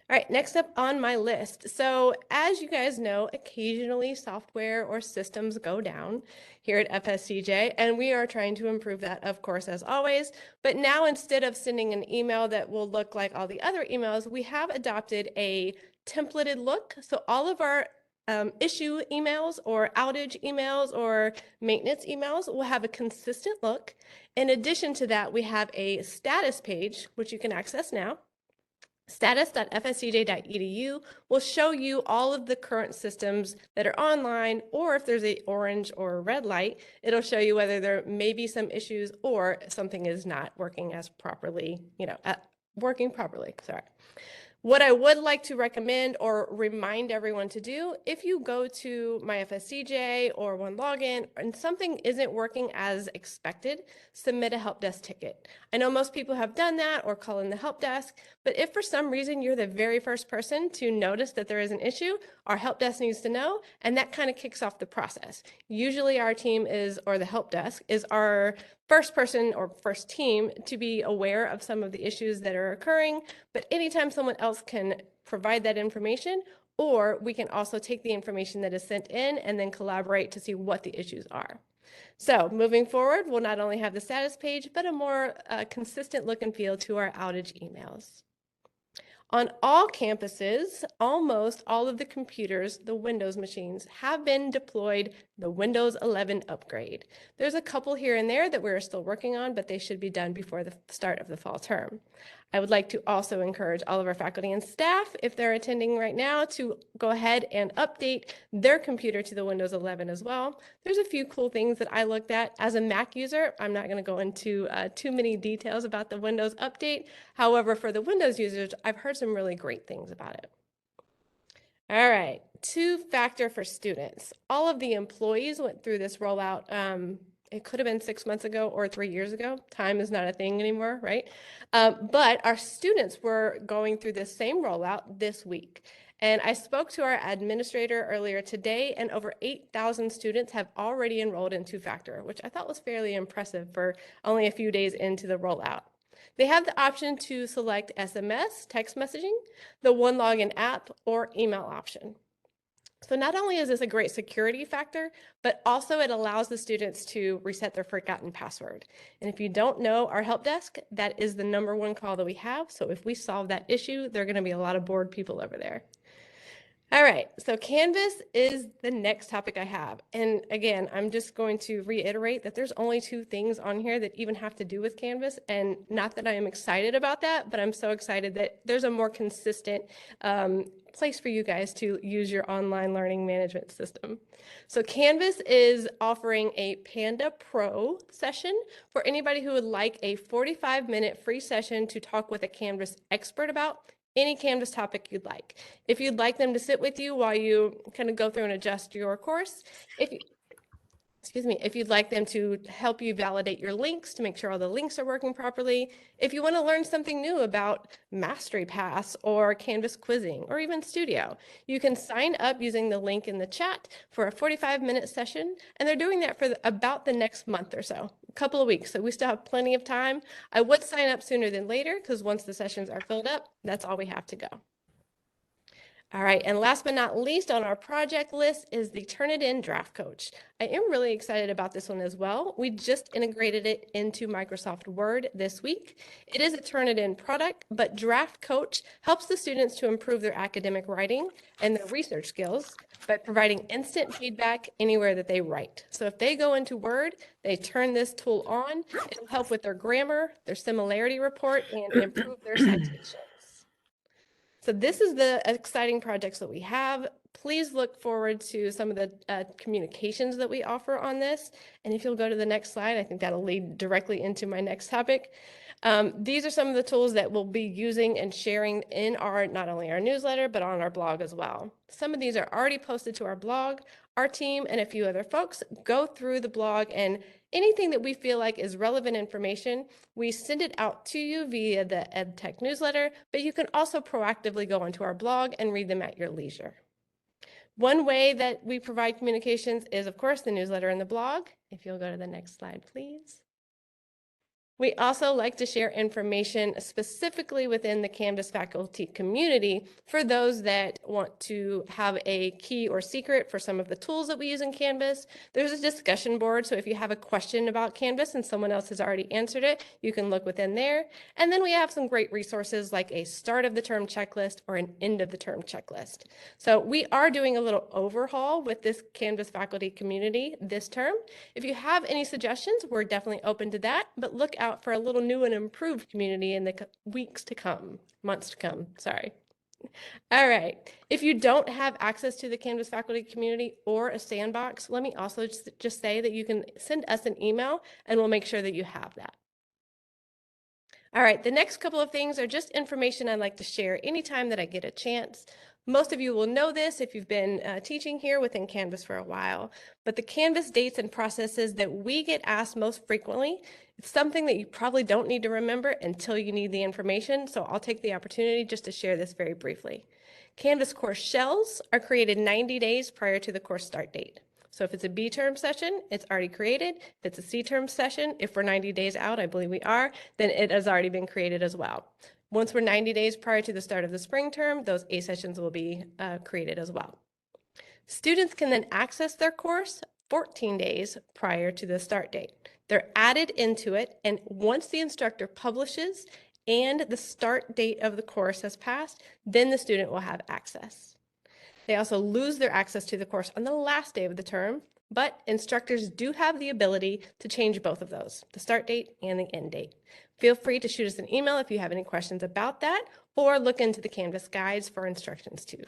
All right, next up on my list. So as you guys know, occasionally software or systems go down here at FSCJ, and we are trying to improve that, of course, as always. But now instead of sending an email that will look like all the other emails, we have adopted a templated look. So all of our issue emails or outage emails or maintenance emails will have a consistent look. In addition to that, we have a status page, which you can access now. Status.fscj.edu will show you all of the current systems that are online, or if there's an orange or a red light, it'll show you whether there may be some issues or something is not working as properly, working properly, sorry. What I would like to recommend or remind everyone to do, if you go to my FSCJ or OneLogin and something isn't working as expected, submit a help desk ticket. I know most people have done that or call in the help desk, but if for some reason you're the very first person to notice that there is an issue, our help desk needs to know, and that kind of kicks off the process. Usually our team is, or the help desk is our first person or first team to be aware of some of the issues that are occurring, but anytime someone else can provide that information, or we can also take the information that is sent in and then collaborate to see what the issues are. So moving forward, we'll not only have the status page, but a more consistent look and feel to our outage emails. On all campuses, almost all of the computers, the Windows machines, have been deployed the Windows 11 upgrade. There's a couple here and there that we're still working on, but they should be done before the start of the fall term. I would like to also encourage all of our faculty and staff, if they're attending right now, to go ahead and update their computer to the Windows 11 as well. There's a few cool things that I looked at. As a Mac user, I'm not going to go into too many details about the Windows update. However, for the Windows users, I've heard some really great things about it. All right, two-factor for students. All of the employees went through this rollout. It could have been 6 months ago or 3 years ago. Time is not a thing anymore, right? But our students were going through this same rollout this week. And I spoke to our administrator earlier today, and over 8,000 students have already enrolled in two-factor, which I thought was fairly impressive for only a few days into the rollout. They have the option to select SMS, text messaging, the OneLogin app, or email option. So not only is this a great security factor, but also it allows the students to reset their forgotten password. And if you don't know our help desk, that is the #1 call that we have. So if we solve that issue, there are going to be a lot of bored people over there. All right, so Canvas is the next topic I have. And again, I'm just going to reiterate that there's only 2 things on here that even have to do with Canvas. And not that I am excited about that, but I'm so excited that there's a more consistent place for you guys to use your online learning management system. So Canvas is offering a Panda Pro session for anybody who would like a 45-minute free session to talk with a Canvas expert about any Canvas topic you'd like. If you'd like them to sit with you while you kind of go through and adjust your course, if you'd like them to help you validate your links to make sure all the links are working properly, if you want to learn something new about Mastery Pass or Canvas quizzing or even Studio, you can sign up using the link in the chat for a 45-minute session, and they're doing that for about the next month or so, a couple of weeks, so we still have plenty of time. I would sign up sooner than later because once the sessions are filled up, that's all we have to go. All right, and last but not least on our project list is the Turnitin Draft Coach. I am really excited about this one as well. We just integrated it into Microsoft Word this week. It is a Turnitin product, but Draft Coach helps the students to improve their academic writing and their research skills by providing instant feedback anywhere that they write. So if they go into Word, they turn this tool on, it'll help with their grammar, their similarity report, and improve their citations. So this is the exciting projects that we have. Please look forward to some of the communications that we offer on this. And if you'll go to the next slide, I think that'll lead directly into my next topic. These are some of the tools that we'll be using and sharing in our, not only our newsletter, but on our blog as well. Some of these are already posted to our blog. Our team and a few other folks go through the blog, and anything that we feel like is relevant information, we send it out to you via the EdTech newsletter, but you can also proactively go onto our blog and read them at your leisure. One way that we provide communications is, of course, the newsletter and the blog. If you'll go to the next slide, please. We also like to share information specifically within the Canvas faculty community for those that want to have a key or secret for some of the tools that we use in Canvas. There's a discussion board, so if you have a question about Canvas and someone else has already answered it, you can look within there. And then we have some great resources like a start of the term checklist or an end of the term checklist. So we are doing a little overhaul with this Canvas faculty community this term. If you have any suggestions, we're definitely open to that, but look out for a little new and improved community in the weeks to come, months to come, sorry. All right, if you don't have access to the Canvas faculty community or a sandbox, let me also just say that you can send us an email and we'll make sure that you have that. All right, the next couple of things are just information I'd like to share anytime that I get a chance. Most of you will know this if you've been teaching here within Canvas for a while, but the Canvas dates and processes that we get asked most frequently, it's something that you probably don't need to remember until you need the information, so I'll take the opportunity just to share this very briefly. Canvas course shells are created 90 days prior to the course start date. So if it's a B term session, it's already created. If it's a C term session, if we're 90 days out, I believe we are, then it has already been created as well. Once we're 90 days prior to the start of the spring term, those A sessions will be created as well. Students can then access their course 14 days prior to the start date. They're added into it, and once the instructor publishes and the start date of the course has passed, then the student will have access. They also lose their access to the course on the last day of the term, but instructors do have the ability to change both of those, the start date and the end date. Feel free to shoot us an email if you have any questions about that, or look into the Canvas guides for instructions too.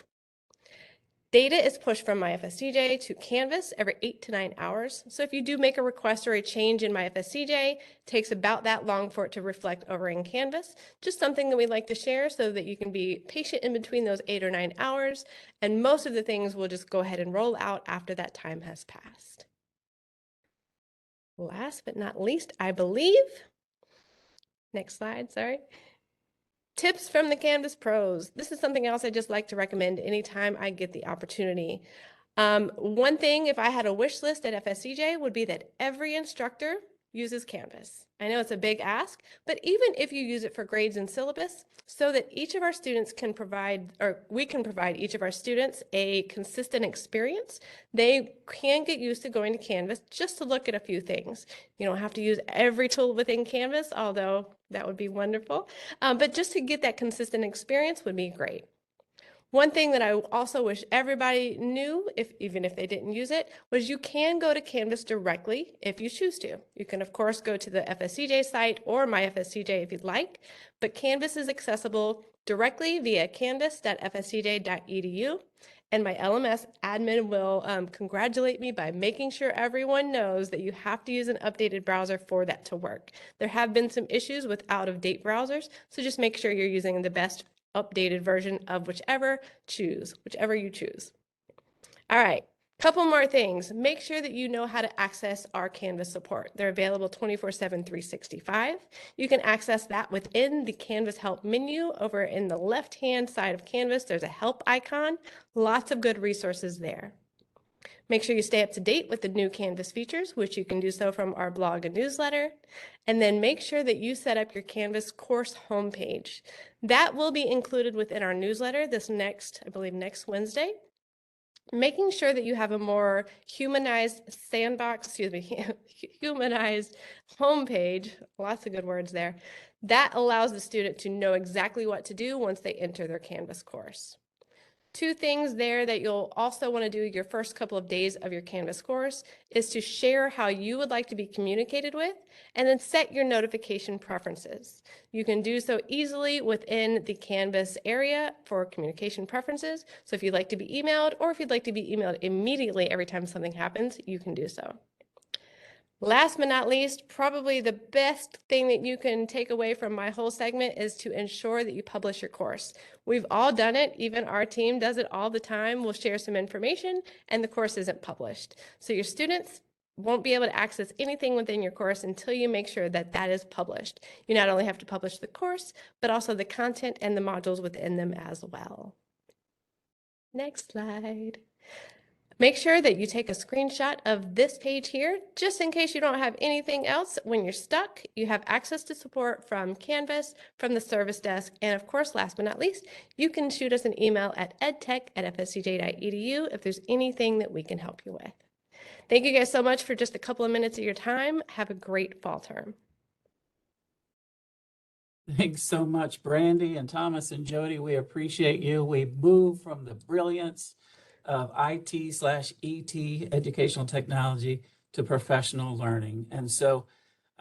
Data is pushed from MyFSCJ to Canvas every 8 to 9 hours. So if you do make a request or a change in MyFSCJ, it takes about that long for it to reflect over in Canvas. Just something that we'd like to share so that you can be patient in between those 8 or 9 hours. And most of the things will just go ahead and roll out after that time has passed. Last but not least, I believe, next slide, sorry. Tips from the Canvas pros. This is something else I just like to recommend anytime I get the opportunity. One thing, if I had a wish list at FSCJ, would be that every instructor uses Canvas. I know it's a big ask, but even if you use it for grades and syllabus, so that each of our students can provide, or we can provide each of our students a consistent experience, they can get used to going to Canvas just to look at a few things. You don't have to use every tool within Canvas, although that would be wonderful, but just to get that consistent experience would be great. One thing that I also wish everybody knew, even if they didn't use it, was you can go to Canvas directly if you choose to. You can, of course, go to the FSCJ site or My FSCJ if you'd like, but Canvas is accessible directly via canvas.fscj.edu. And my LMS admin will congratulate me by making sure everyone knows that you have to use an updated browser for that to work. There have been some issues with out-of-date browsers, so just make sure you're using the best updated version of whichever you choose. All right, couple more things. Make sure that you know how to access our Canvas support. They're available 24/7, 365. You can access that within the Canvas help menu. Over in the left-hand side of Canvas, there's a help icon. Lots of good resources there. Make sure you stay up to date with the new Canvas features, which you can do so from our blog and newsletter. And then make sure that you set up your Canvas course homepage. That will be included within our newsletter I believe next Wednesday. Making sure that you have a more humanized humanized homepage, lots of good words there, that allows the student to know exactly what to do once they enter their Canvas course. Two things there that you'll also want to do your first couple of days of your Canvas course is to share how you would like to be communicated with, and then set your notification preferences. You can do so easily within the Canvas area for communication preferences. So if you'd like to be emailed, or if you'd like to be emailed immediately every time something happens, you can do so. Last but not least, probably the best thing that you can take away from my whole segment is to ensure that you publish your course. We've all done it. Even our team does it all the time. We'll share some information and the course isn't published. So your students won't be able to access anything within your course until you make sure that that is published. You not only have to publish the course, but also the content and the modules within them as well. Next slide. Make sure that you take a screenshot of this page here, just in case you don't have anything else. When you're stuck, you have access to support from Canvas, from the service desk, and of course, last but not least, you can shoot us an email at edtech@fscj.edu if there's anything that we can help you with. Thank you guys so much for just a couple of minutes of your time. Have a great fall term. Thanks so much, Brandy and Thomas and Jody. We appreciate you. We move from the brilliance of IT/ET, educational technology, to professional learning. And so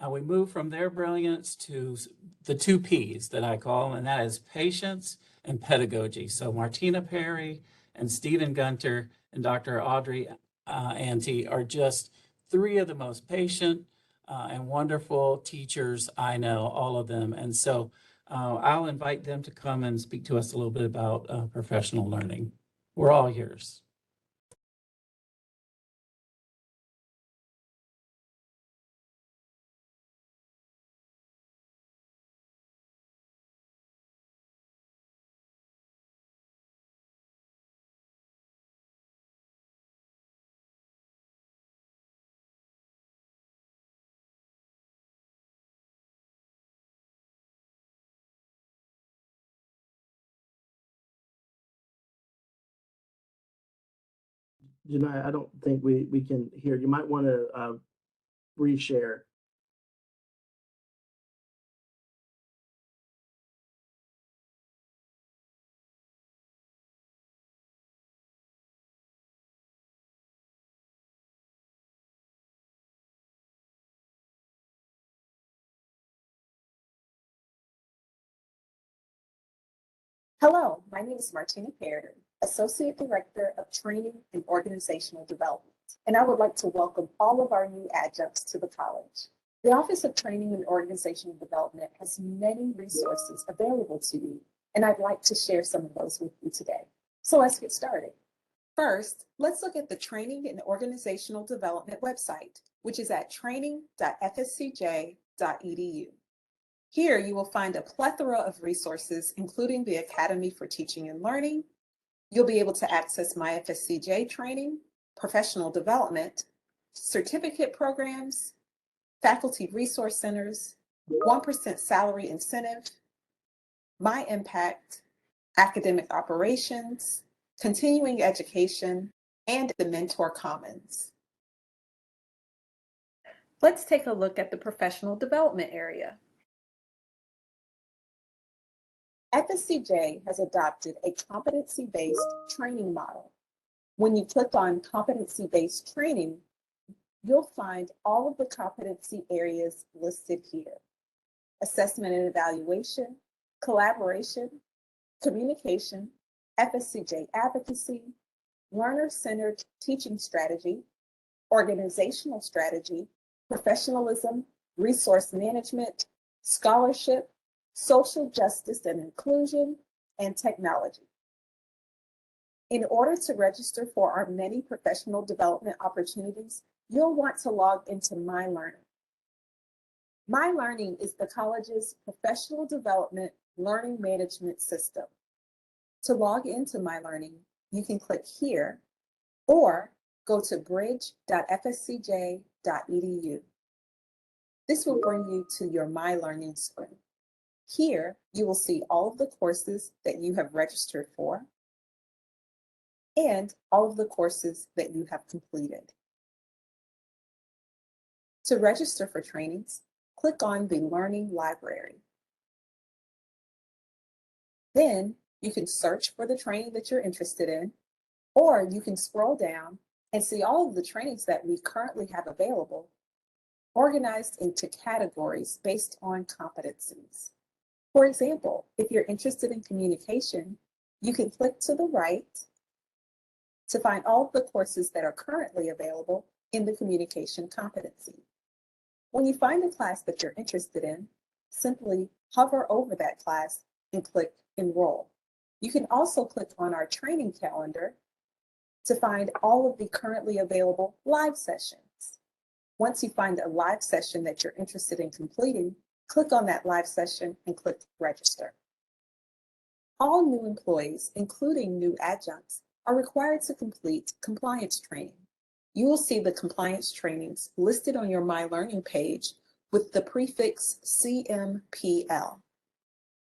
we move from their brilliance to the two P's that I call, and that is patience and pedagogy. So Martina Perry and Stephen Gunter and Dr. Audrey Ante are just three of the most patient and wonderful teachers I know, all of them. And so I'll invite them to come and speak to us a little bit about professional learning. We're all yours. Janai, I don't think we can hear. You might want to reshare. Hello, my name is Martina Perry, Associate Director of Training and Organizational Development, and I would like to welcome all of our new adjuncts to the college. The Office of Training and Organizational Development has many resources available to you, and I'd like to share some of those with you today. So let's get started. First, let's look at the Training and Organizational Development website, which is at training.fscj.edu. Here, you will find a plethora of resources, including the Academy for Teaching and Learning. You'll be able to access My FSCJ training, professional development, certificate programs, faculty resource centers, 1% salary incentive, My Impact, academic operations, continuing education, and the Mentor Commons. Let's take a look at the professional development area. FSCJ has adopted a competency-based training model. When you click on competency-based training, you'll find all of the competency areas listed here: assessment and evaluation, collaboration, communication, FSCJ advocacy, learner-centered teaching strategy, organizational strategy, professionalism, resource management, scholarship, social justice and inclusion, and technology. In order to register for our many professional development opportunities, you'll want to log into My Learning. My Learning is the college's professional development learning management system. To log into My Learning, you can click here or go to bridge.fscj.edu. This will bring you to your My Learning screen. Here, you will see all of the courses that you have registered for and all of the courses that you have completed. To register for trainings, click on the Learning Library. Then you can search for the training that you're interested in, or you can scroll down and see all of the trainings that we currently have available, organized into categories based on competencies. For example, if you're interested in communication, you can click to the right to find all of the courses that are currently available in the communication competency. When you find a class that you're interested in, simply hover over that class and click Enroll. You can also click on our training calendar to find all of the currently available live sessions. Once you find a live session that you're interested in completing, click on that live session and click Register. All new employees, including new adjuncts, are required to complete compliance training. You will see the compliance trainings listed on your My Learning page with the prefix CMPL.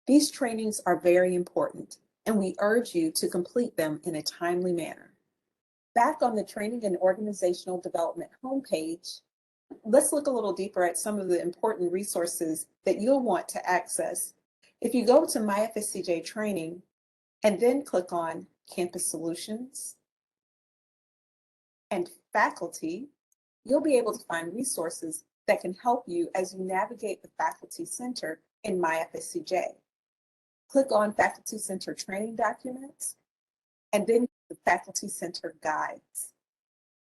These trainings are very important, and we urge you to complete them in a timely manner. Back on the Training and Organizational Development homepage, let's look a little deeper at some of the important resources that you'll want to access. If you go to My FSCJ Training and then click on Campus Solutions and Faculty, you'll be able to find resources that can help you as you navigate the Faculty Center in My FSCJ. Click on Faculty Center Training Documents and then the Faculty Center Guides.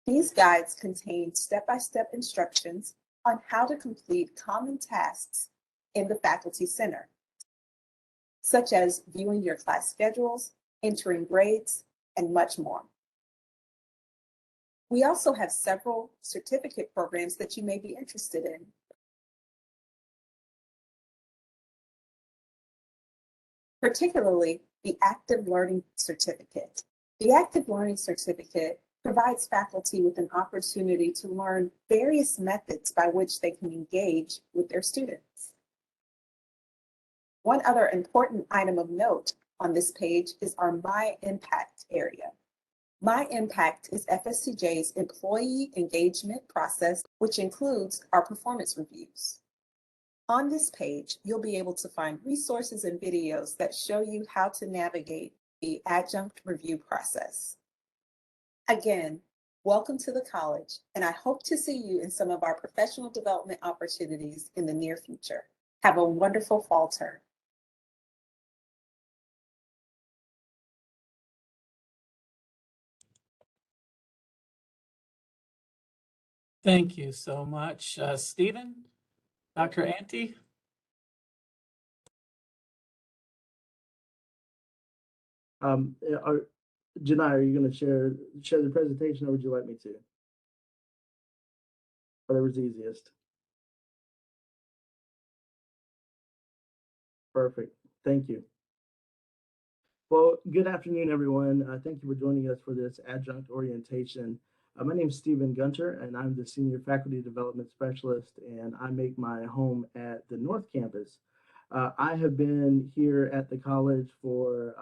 These guides contain step-by-step instructions on how to complete common tasks in the Faculty Center, such as viewing your class schedules, entering grades, and much more. We also have several certificate programs that you may be interested in. Particularly the Active Learning Certificate. The Active Learning Certificate provides faculty with an opportunity to learn various methods by which they can engage with their students. One other important item of note on this page is our My Impact area. My Impact is FSCJ's employee engagement process, which includes our performance reviews. On this page, you'll be able to find resources and videos that show you how to navigate the adjunct review process. Again, welcome to the college, and I hope to see you in some of our professional development opportunities in the near future. Have a wonderful fall term. Thank you so much. Stephen, Dr. Ante? Janai, are you going to share the presentation, or would you like me to? Whatever's easiest. Perfect. Thank you. Well, good afternoon, everyone. Thank you for joining us for this adjunct orientation. My name is Stephen Gunter, and I'm the Senior Faculty Development Specialist, and I make my home at the North Campus. I have been here at the college for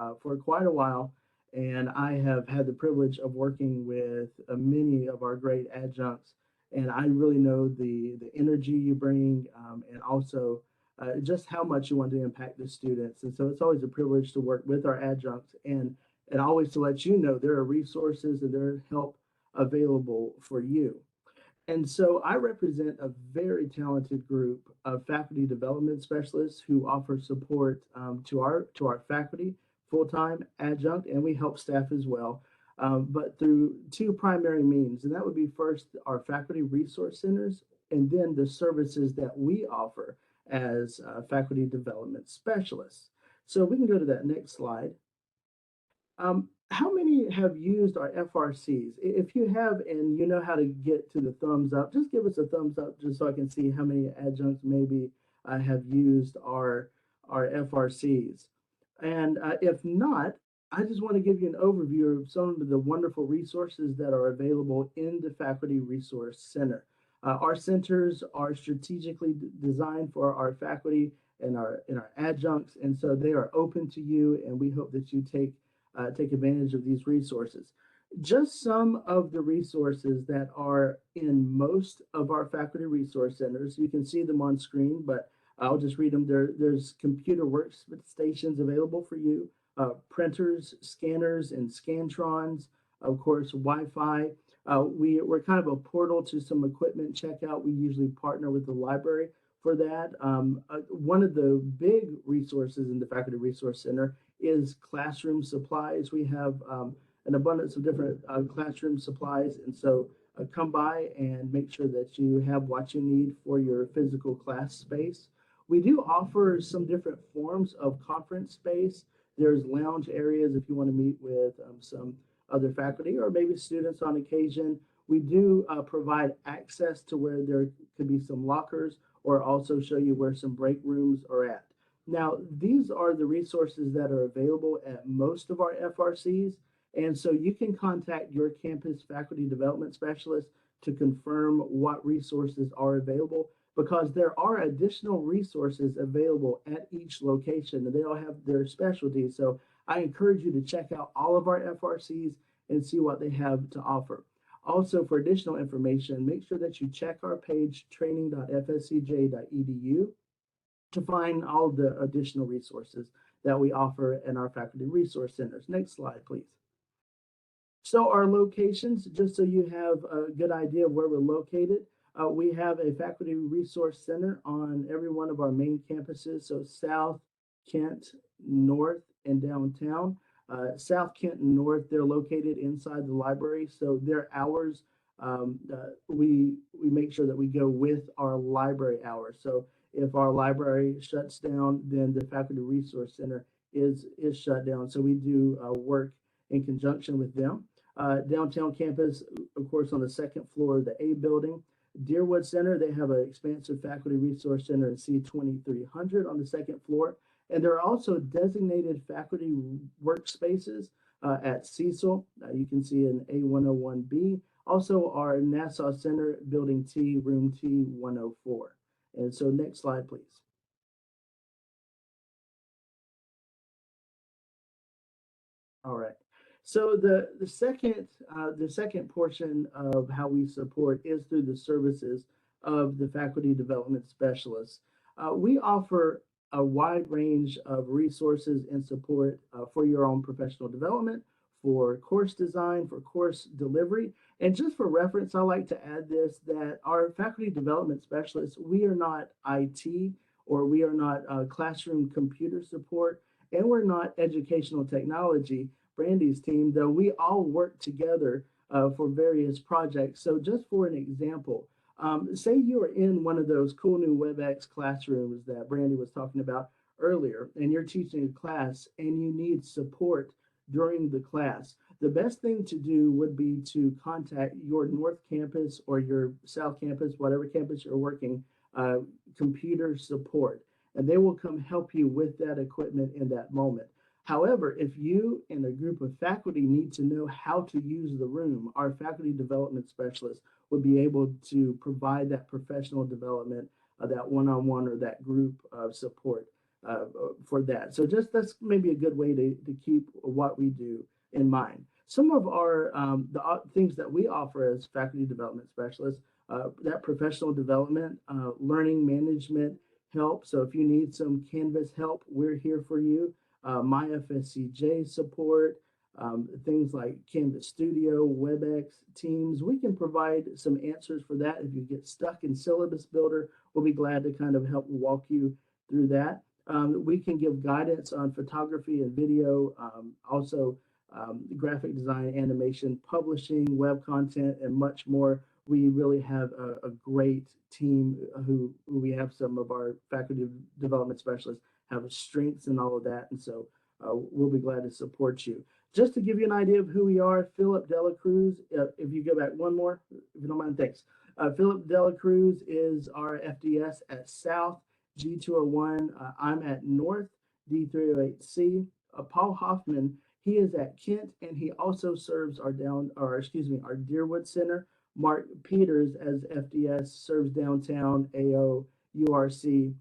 quite a while, and I have had the privilege of working with many of our great adjuncts, and I really know the energy you bring, and also just how much you want to impact the students. And so it's always a privilege to work with our adjuncts and always to let you know there are resources and there are help available for you. And so I represent a very talented group of faculty development specialists who offer support to our faculty, full-time, adjunct, and we help staff as well, but through two primary means. And that would be first our faculty resource centers, and then the services that we offer as faculty development specialists. So we can go to that next slide. How many have used our FRCs? If you have and you know how to get to the thumbs up, just give us a thumbs up just so I can see how many adjuncts maybe have used our FRCs. And if not, I just want to give you an overview of some of the wonderful resources that are available in the Faculty Resource Center. Our centers are strategically designed for our faculty and our adjuncts, and so they are open to you, and we hope that you take advantage of these resources. Just some of the resources that are in most of our faculty resource centers. You can see them on screen, but I'll just read them. There's computer workstations available for you, printers, scanners, and scantrons, of course, Wi-Fi. We're kind of a portal to some equipment checkout. We usually partner with the library for that. One of the big resources in the Faculty Resource Center is classroom supplies. We have an abundance of different classroom supplies, and so come by and make sure that you have what you need for your physical class space. We do offer some different forms of conference space. There's lounge areas if you want to meet with some other faculty or maybe students on occasion. We do provide access to where there could be some lockers, or also show you where some break rooms are at. Now, these are the resources that are available at most of our FRCs, and so you can contact your campus faculty development specialist to confirm what resources are available, because there are additional resources available at each location, and they all have their specialties. So I encourage you to check out all of our FRCs and see what they have to offer. Also, for additional information, make sure that you check our page, training.fscj.edu, to find all the additional resources that we offer in our faculty resource centers. Next slide, please. So our locations, just so you have a good idea of where we're located, we have a faculty resource center on every one of our main campuses. So South, Kent, North, and downtown. South Kent and North, they're located inside the library. So their hours, we make sure that we go with our library hours. So if our library shuts down, then the Faculty Resource Center is shut down. So we do work in conjunction with them. Downtown campus, of course, on the second floor of the A building. Deerwood Center, they have an expansive Faculty Resource Center in C2300 on the second floor. And there are also designated faculty workspaces at Cecil. You can see in A101B. Also our Nassau Center, Building T, Room T104. And so next slide, please. All right. So the second portion of how we support is through the services of the faculty development specialists. We offer a wide range of resources and support for your own professional development, for course design, for course delivery. And just for reference, I like to add this, that our faculty development specialists, we are not IT, or we are not classroom computer support, and we're not educational technology, Brandy's team, though we all work together for various projects. So just for an example, say you are in one of those cool new WebEx classrooms that Brandy was talking about earlier, and you're teaching a class and you need support during the class. The best thing to do would be to contact your North Campus or your South Campus, whatever campus you're working, computer support, and they will come help you with that equipment in that moment. However, if you and a group of faculty need to know how to use the room, our faculty development specialists would be able to provide that professional development, that one-on-one or that group of support for that. So just that's maybe a good way to keep what we do in mind. Some of our the things that we offer as faculty development specialists, that professional development, learning management, help. So if you need some Canvas help, we're here for you. My FSCJ support, things like Canvas Studio, WebEx, Teams. We can provide some answers for that. If you get stuck in Syllabus Builder, we'll be glad to kind of help walk you through that. We can give guidance on photography and video, also graphic design, animation, publishing, web content, and much more. We really have a great team who we have some of our faculty development specialists have strengths in all of that. And so we'll be glad to support you. Just to give you an idea of who we are, Philip Dela Cruz, if you go back one more, if you don't mind, thanks. Philip Dela Cruz is our FDS at South G201. I'm at North D308C. Paul Hoffman, he is at Kent, and he also serves our Deerwood Center. Mark Peters as FDS serves downtown AO URC.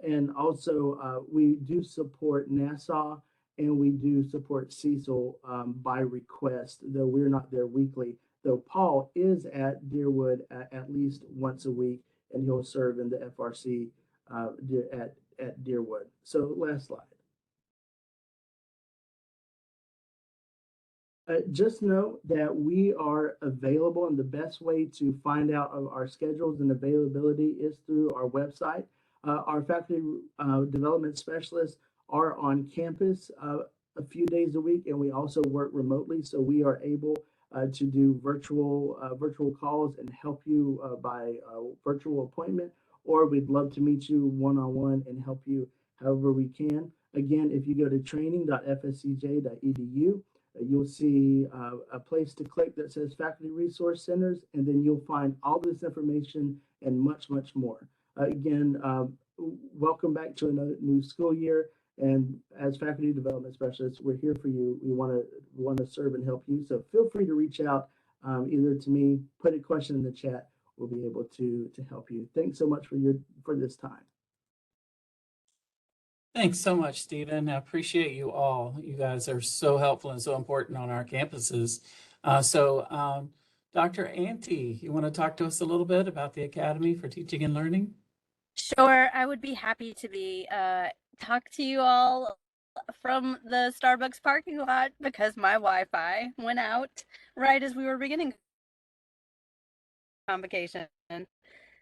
And also we do support Nassau and we do support Cecil by request, though we're not there weekly. Though Paul is at Deerwood at least once a week, and he'll serve in the FRC at Deerwood. So last slide. Just know that we are available, and the best way to find out our schedules and availability is through our website. Our faculty development specialists are on campus a few days a week, and we also work remotely, so we are able to do virtual calls and help you by virtual appointment, or we'd love to meet you one-on-one and help you however we can. Again, if you go to training.fscj.edu, you'll see a place to click that says Faculty Resource Centers, and then you'll find all this information and much, much more. Again, welcome back to another new school year. And as faculty development specialists, we're here for you. We want to serve and help you. So feel free to reach out either to me, put a question in the chat. We'll be able to help you. Thanks so much for this time. Thanks so much, Stephen. I appreciate you all. You guys are so helpful and so important on our campuses. Dr. Ante, you want to talk to us a little bit about the Academy for Teaching and Learning? Sure, I would be happy to talk to you all from the Starbucks parking lot because my Wi-Fi went out right as we were beginning convocation.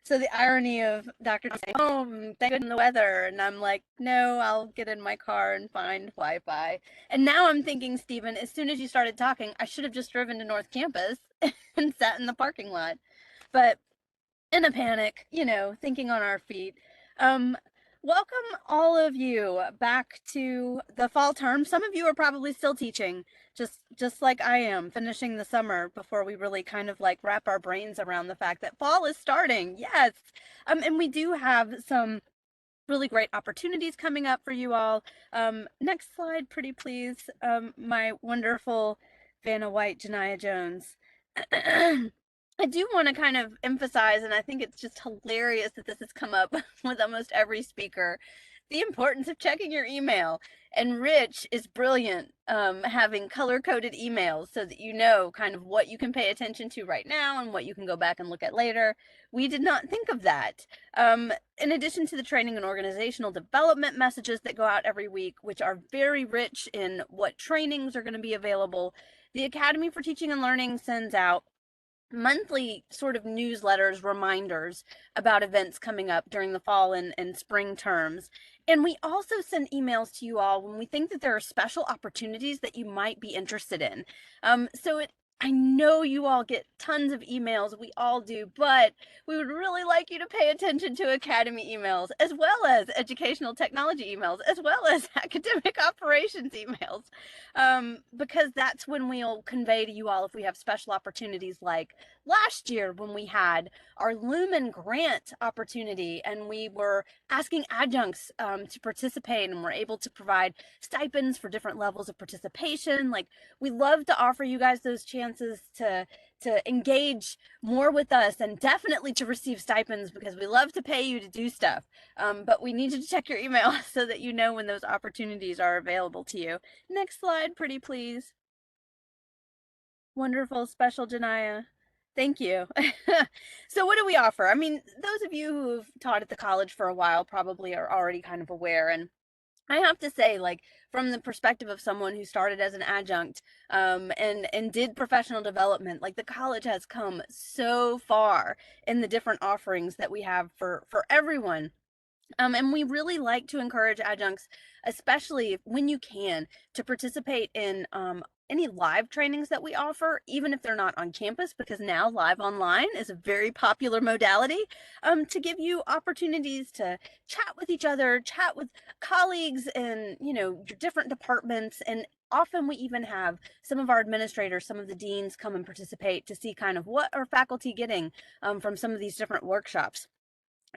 So the irony of Dr. saying, "Oh, thank goodness the weather," and I'm like, "No, I'll get in my car and find Wi-Fi." And now I'm thinking, Stephen, as soon as you started talking, I should have just driven to North Campus and sat in the parking lot. But in a panic, thinking on our feet. Welcome all of you back to the fall term. Some of you are probably still teaching, just like I am, finishing the summer before we really kind of like wrap our brains around the fact that fall is starting. Yes. And we do have some really great opportunities coming up for you all. Next slide, pretty please. My wonderful Vanna White, Janiyah Jones. I do want to kind of emphasize, and I think it's just hilarious that this has come up with almost every speaker, the importance of checking your email. And Rich is brilliant having color-coded emails so that you know kind of what you can pay attention to right now and what you can go back and look at later. We did not think of that. In addition to the training and organizational development messages that go out every week, which are very rich in what trainings are going to be available, the Academy for Teaching and Learning sends out monthly sort of newsletters, reminders about events coming up during the fall and spring terms. And we also send emails to you all when we think that there are special opportunities that you might be interested in. I know you all get tons of emails, we all do, but we would really like you to pay attention to Academy emails, as well as educational technology emails, as well as academic operations emails, because that's when we'll convey to you all if we have special opportunities like last year when we had our Lumen grant opportunity and we were asking adjuncts to participate and we're able to provide stipends for different levels of participation. Like, we love to offer you guys those chances to engage more with us and definitely to receive stipends because we love to pay you to do stuff. But we need you to check your email so that you know when those opportunities are available to you. Next slide, pretty please. Wonderful, special Janiyah. Thank you. So what do we offer? I mean, those of you who've taught at the college for a while probably are already kind of aware. And I have to say, like, from the perspective of someone who started as an adjunct, and did professional development, like the college has come so far in the different offerings that we have for everyone. And we really like to encourage adjuncts, especially when you can, to participate in any live trainings that we offer, even if they're not on campus, because now live online is a very popular modality, to give you opportunities to chat with each other, chat with colleagues and, your different departments. And often we even have some of our administrators, some of the deans come and participate to see kind of what are faculty getting from some of these different workshops.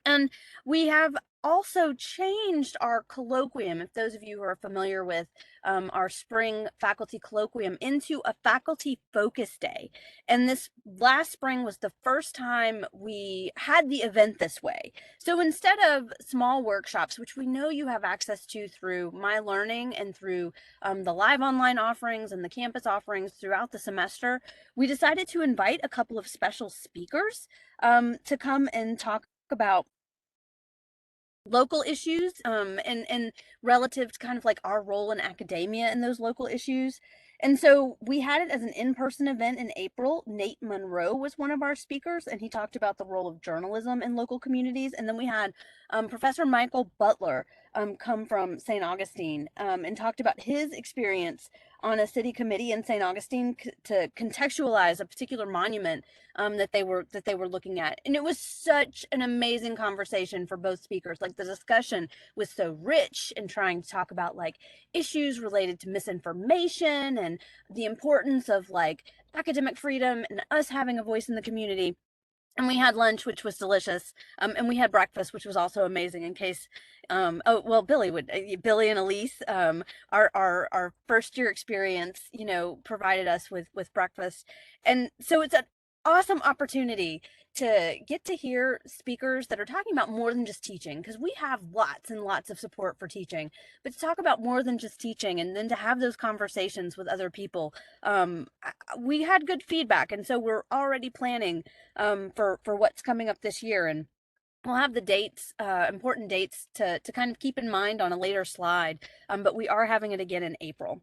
And we have also changed our colloquium, if those of you who are familiar with our spring faculty colloquium, into a faculty focus day. And this last spring was the first time we had the event this way. So instead of small workshops, which we know you have access to through My Learning and through the live online offerings and the campus offerings throughout the semester, we decided to invite a couple of special speakers to come and talk about local issues and relative to kind of like our role in academia and those local issues. And so we had it as an in-person event in April. Nate Monroe was one of our speakers, and he talked about the role of journalism in local communities. And then we had Professor Michael Butler come from St. Augustine and talked about his experience on a city committee in St. Augustine to contextualize a particular monument that they were looking at. And it was such an amazing conversation for both speakers. Like, the discussion was so rich in trying to talk about like issues related to misinformation and the importance of like academic freedom and us having a voice in the community. And we had lunch, which was delicious, and we had breakfast, which was also amazing. In case, Billy and Elise, our first year experience, provided us with breakfast, and so it's an awesome opportunity to get to hear speakers that are talking about more than just teaching, because we have lots and lots of support for teaching, but to talk about more than just teaching and then to have those conversations with other people. We had good feedback, and so we're already planning for what's coming up this year. And we'll have the dates, important dates to kind of keep in mind on a later slide, but we are having it again in April.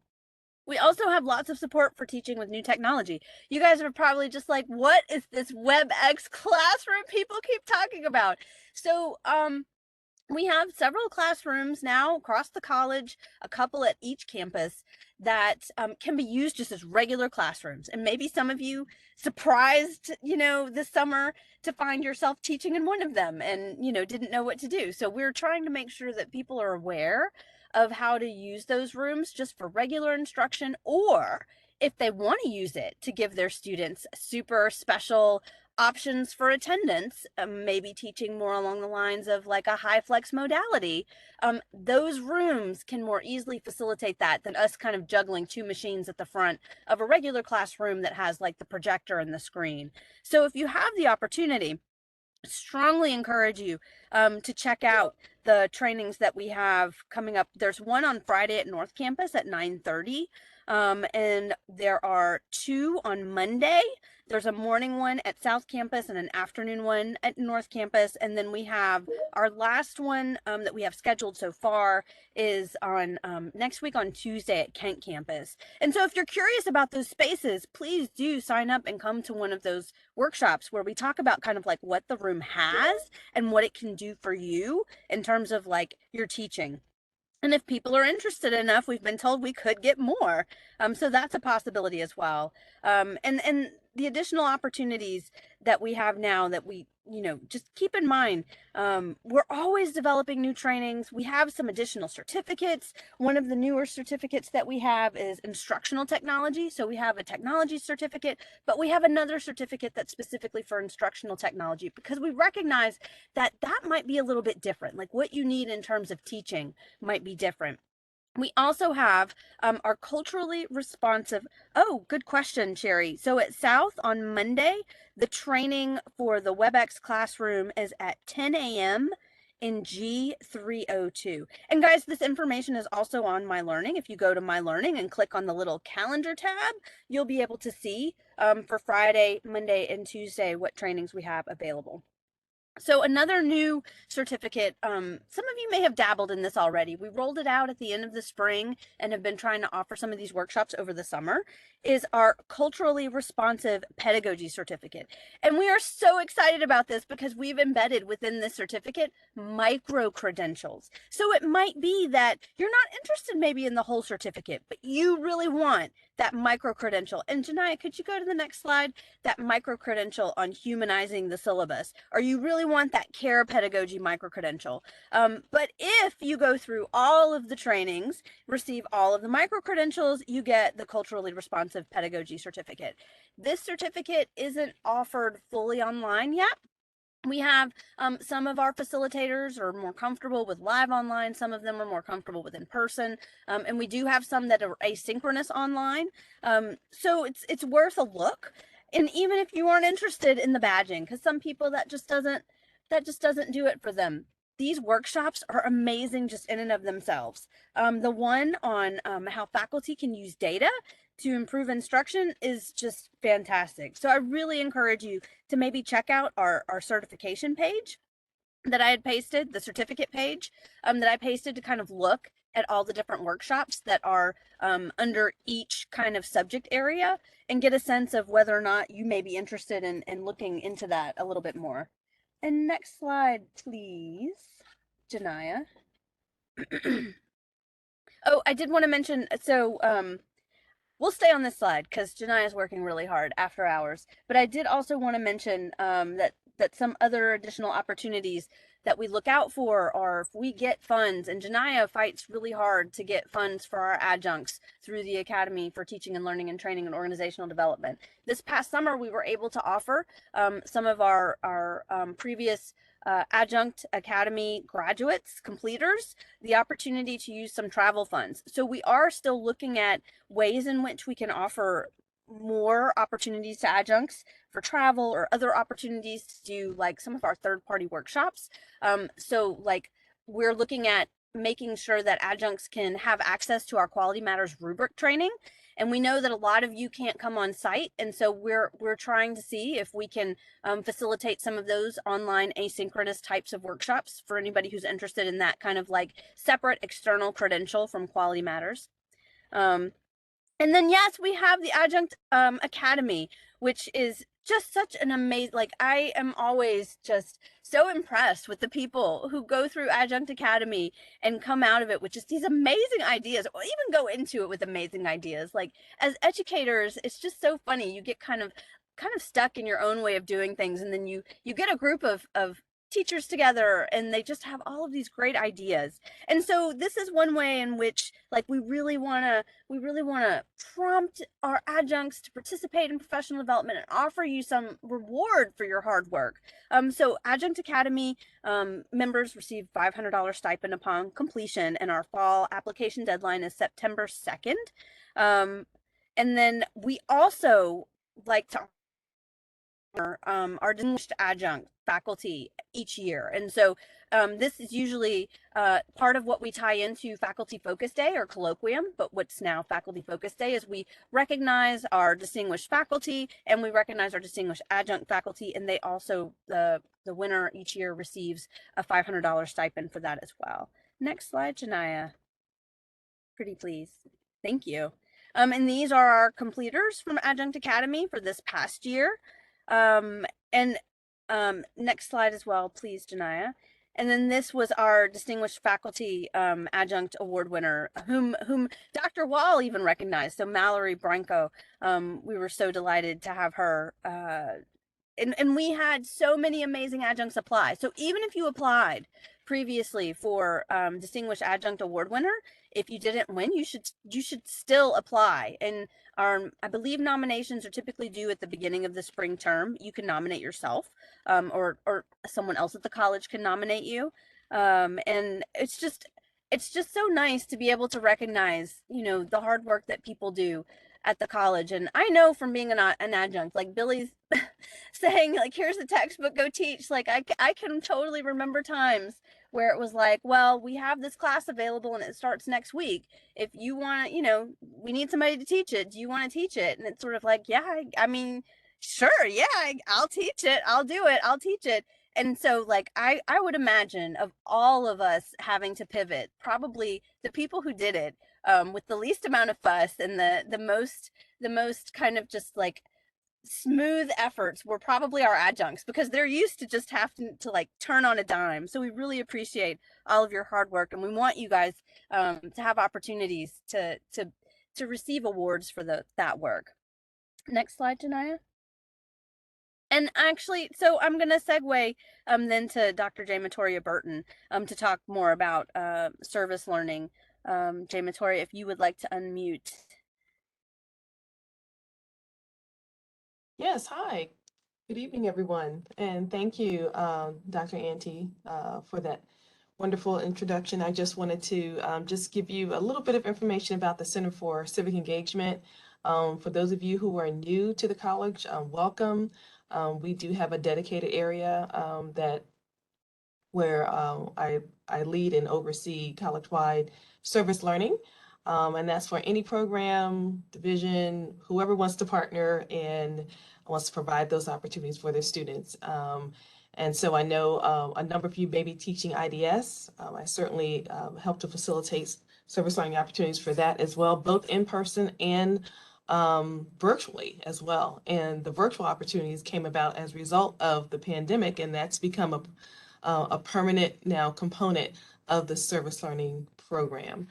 We also have lots of support for teaching with new technology. You guys are probably just like, what is this WebEx classroom people keep talking about? So we have several classrooms now across the college, a couple at each campus, that can be used just as regular classrooms. And maybe some of you surprised, this summer to find yourself teaching in one of them and, didn't know what to do. So we're trying to make sure that people are aware of how to use those rooms just for regular instruction, or if they want to use it to give their students super special options for attendance, maybe teaching more along the lines of like a high flex modality, those rooms can more easily facilitate that than us kind of juggling two machines at the front of a regular classroom that has like the projector and the screen. So if you have the opportunity, strongly encourage you to check out the trainings that we have coming up. There's one on Friday at North Campus at 9:30, and there are two on Monday. There's a morning one at South Campus and an afternoon one at North Campus. And then we have our last one that we have scheduled so far is on next week on Tuesday at Kent Campus. And so if you're curious about those spaces, please do sign up and come to one of those workshops where we talk about kind of like what the room has and what it can do for you in terms of like your teaching. And if people are interested enough, we've been told we could get more. So that's a possibility as well. And the additional opportunities that we have now that we, just keep in mind, we're always developing new trainings. We have some additional certificates. One of the newer certificates that we have is instructional technology. So we have a technology certificate, but we have another certificate that's specifically for instructional technology, because we recognize that that might be a little bit different. Like, what you need in terms of teaching might be different. We also have our culturally responsive. Oh, good question, Sherry. So at South on Monday, the training for the WebEx classroom is at 10 a.m. in G302. And guys, this information is also on My Learning. If you go to My Learning and click on the little calendar tab, you'll be able to see for Friday, Monday, and Tuesday what trainings we have available. So another new certificate, some of you may have dabbled in this already. We rolled it out at the end of the spring and have been trying to offer some of these workshops over the summer, is our culturally responsive pedagogy certificate. And we are so excited about this because we've embedded within this certificate micro credentials. So it might be that you're not interested maybe in the whole certificate, but you really want that micro credential. And Janiyah, could you go to the next slide? That micro credential on humanizing the syllabus, or you really want that care pedagogy micro credential. But if you go through all of the trainings, receive all of the micro credentials, you get the culturally responsive pedagogy certificate. This certificate isn't offered fully online yet. We have some of our facilitators are more comfortable with live online. Some of them are more comfortable with in person. And we do have some that are asynchronous online. So it's worth a look. And even if you aren't interested in the badging, because some people that just doesn't do it for them. These workshops are amazing just in and of themselves. The one on how faculty can use data to improve instruction is just fantastic. So I really encourage you to maybe check out our certification page that I had pasted, the certificate page that I pasted to kind of look at all the different workshops that are under each kind of subject area and get a sense of whether or not you may be interested in looking into that a little bit more. And next slide, please, Janiyah. Oh, I did want to mention, so we'll stay on this slide because Janiyah is working really hard after hours. But I did also want to mention that some other additional opportunities that we look out for are if we get funds, and Janiyah fights really hard to get funds for our adjuncts through the Academy for Teaching and Learning and Training and Organizational Development. This past summer, we were able to offer some of our previous Adjunct Academy graduates, completers, the opportunity to use some travel funds. So we are still looking at ways in which we can offer more opportunities to adjuncts for travel or other opportunities to do like some of our third-party workshops. So like we're looking at making sure that adjuncts can have access to our Quality Matters rubric training. And we know that a lot of you can't come on site. And so we're trying to see if we can facilitate some of those online asynchronous types of workshops for anybody who's interested in that kind of like separate external credential from Quality Matters. And then, yes, we have the Adjunct Academy, which is just such an amazing, like I am always just so impressed with the people who go through Adjunct Academy and come out of it with just these amazing ideas, or even go into it with amazing ideas. Like as educators, it's just so funny. You get kind of stuck in your own way of doing things. And then you get a group of teachers together and they just have all of these great ideas. And so this is one way in which like we really want to prompt our adjuncts to participate in professional development and offer you some reward for your hard work. So Adjunct Academy members receive $500 stipend upon completion, and our fall application deadline is September 2nd. And then we also like to our distinguished adjunct faculty each year. And so this is usually part of what we tie into Faculty Focus Day or Colloquium, but what's now Faculty Focus Day is we recognize our distinguished faculty and we recognize our distinguished adjunct faculty, and they also, the winner each year receives a $500 stipend for that as well. Next slide, Janiyah. Pretty please. Thank you. And these are our completers from Adjunct Academy for this past year. Next slide as well, please, Janiyah. And then this was our distinguished faculty adjunct award winner, whom Dr. Wall even recognized. So Mallory Branco, we were so delighted to have her. And we had so many amazing adjuncts apply. So even if you applied previously for distinguished adjunct award winner, if you didn't win, you should still apply. And I believe nominations are typically due at the beginning of the spring term. You can nominate yourself, or someone else at the college can nominate you. And it's just so nice to be able to recognize, the hard work that people do at the college. And I know from being an adjunct, like Billy's saying, like, here's the textbook, go teach. Like I can totally remember times where it was like, well, we have this class available and it starts next week. If you want to, we need somebody to teach it. Do you want to teach it? And it's sort of like, yeah, I mean, sure, yeah, I'll teach it. I'll do it. I'll teach it. And so like I would imagine of all of us having to pivot, probably the people who did it with the least amount of fuss and the most kind of just like smooth efforts were probably our adjuncts, because they're used to just having to like turn on a dime. So we really appreciate all of your hard work, and we want you guys to have opportunities to receive awards for that work. Next slide, Janaya. And actually, so I'm going to segue then to Dr. J. Matoria Burton to talk more about service learning. J. Matoria, if you would like to unmute. Yes, hi. Good evening, everyone. And thank you, Dr. Ante, for that wonderful introduction. I just wanted to just give you a little bit of information about the Center for Civic Engagement. For those of you who are new to the college, welcome. We do have a dedicated area where I lead and oversee college-wide service learning. And that's for any program, division, whoever wants to partner and wants to provide those opportunities for their students. And so I know a number of you may be teaching IDS. I certainly help to facilitate service learning opportunities for that as well, both in person and virtually as well. And the virtual opportunities came about as a result of the pandemic, and that's become a permanent now component of the service learning program.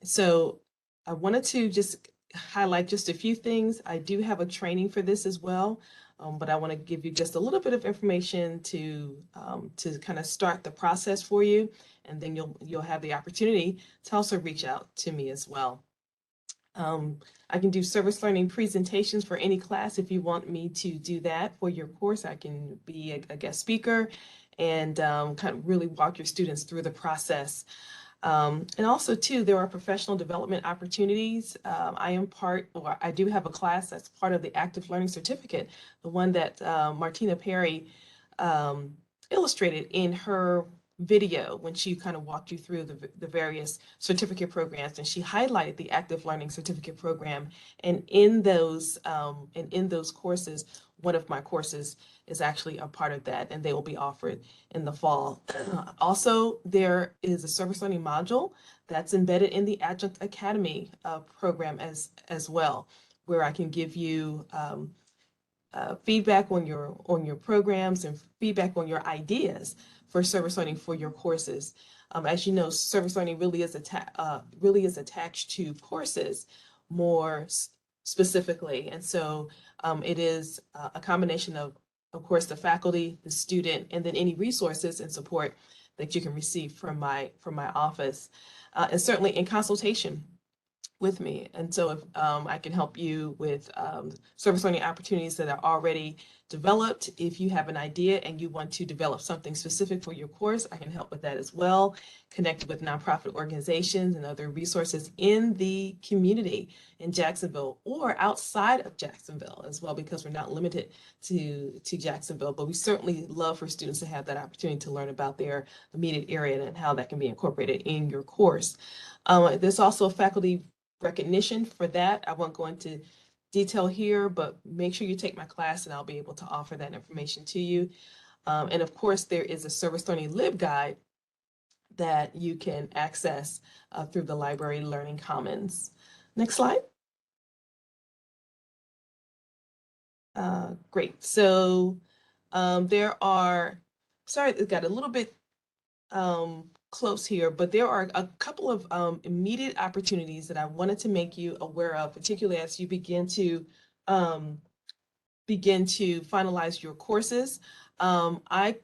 So I wanted to just highlight just a few things. I do have a training for this as well, but I want to give you just a little bit of information to kind of start the process for you, and then you'll have the opportunity to also reach out to me as well. I can do service learning presentations for any class. If you want me to do that for your course, I can be a guest speaker and kind of really walk your students through the process. And also too, there are professional development opportunities. I do have a class that's part of the Active Learning Certificate, the one that Martina Perry illustrated in her video when she kind of walked you through the various certificate programs, and she highlighted the Active Learning Certificate program. And in those courses, one of my courses is actually a part of that, and they will be offered in the fall. Also, there is a service learning module that's embedded in the Adjunct Academy program as well, where I can give you feedback on your programs and feedback on your ideas for service learning for your courses. As you know, service learning really is attached to courses more specifically, and so it is a combination of course, the faculty, the student, and then any resources and support that you can receive from my office, and certainly in consultation with me. And so if I can help you with service learning opportunities that are already developed. If you have an idea and you want to develop something specific for your course, I can help with that as well. Connect with nonprofit organizations and other resources in the community in Jacksonville or outside of Jacksonville as well, because we're not limited to Jacksonville, but we certainly love for students to have that opportunity to learn about their immediate area and how that can be incorporated in your course. There's also faculty recognition for that. I won't go into detail here, but make sure you take my class and I'll be able to offer that information to you. And of course, there is a service learning LibGuide that you can access through the Library Learning Commons. Next slide. Great. So there are, sorry, it got a little bit close here, but there are a couple of immediate opportunities that I wanted to make you aware of, particularly as you begin to finalize your courses. I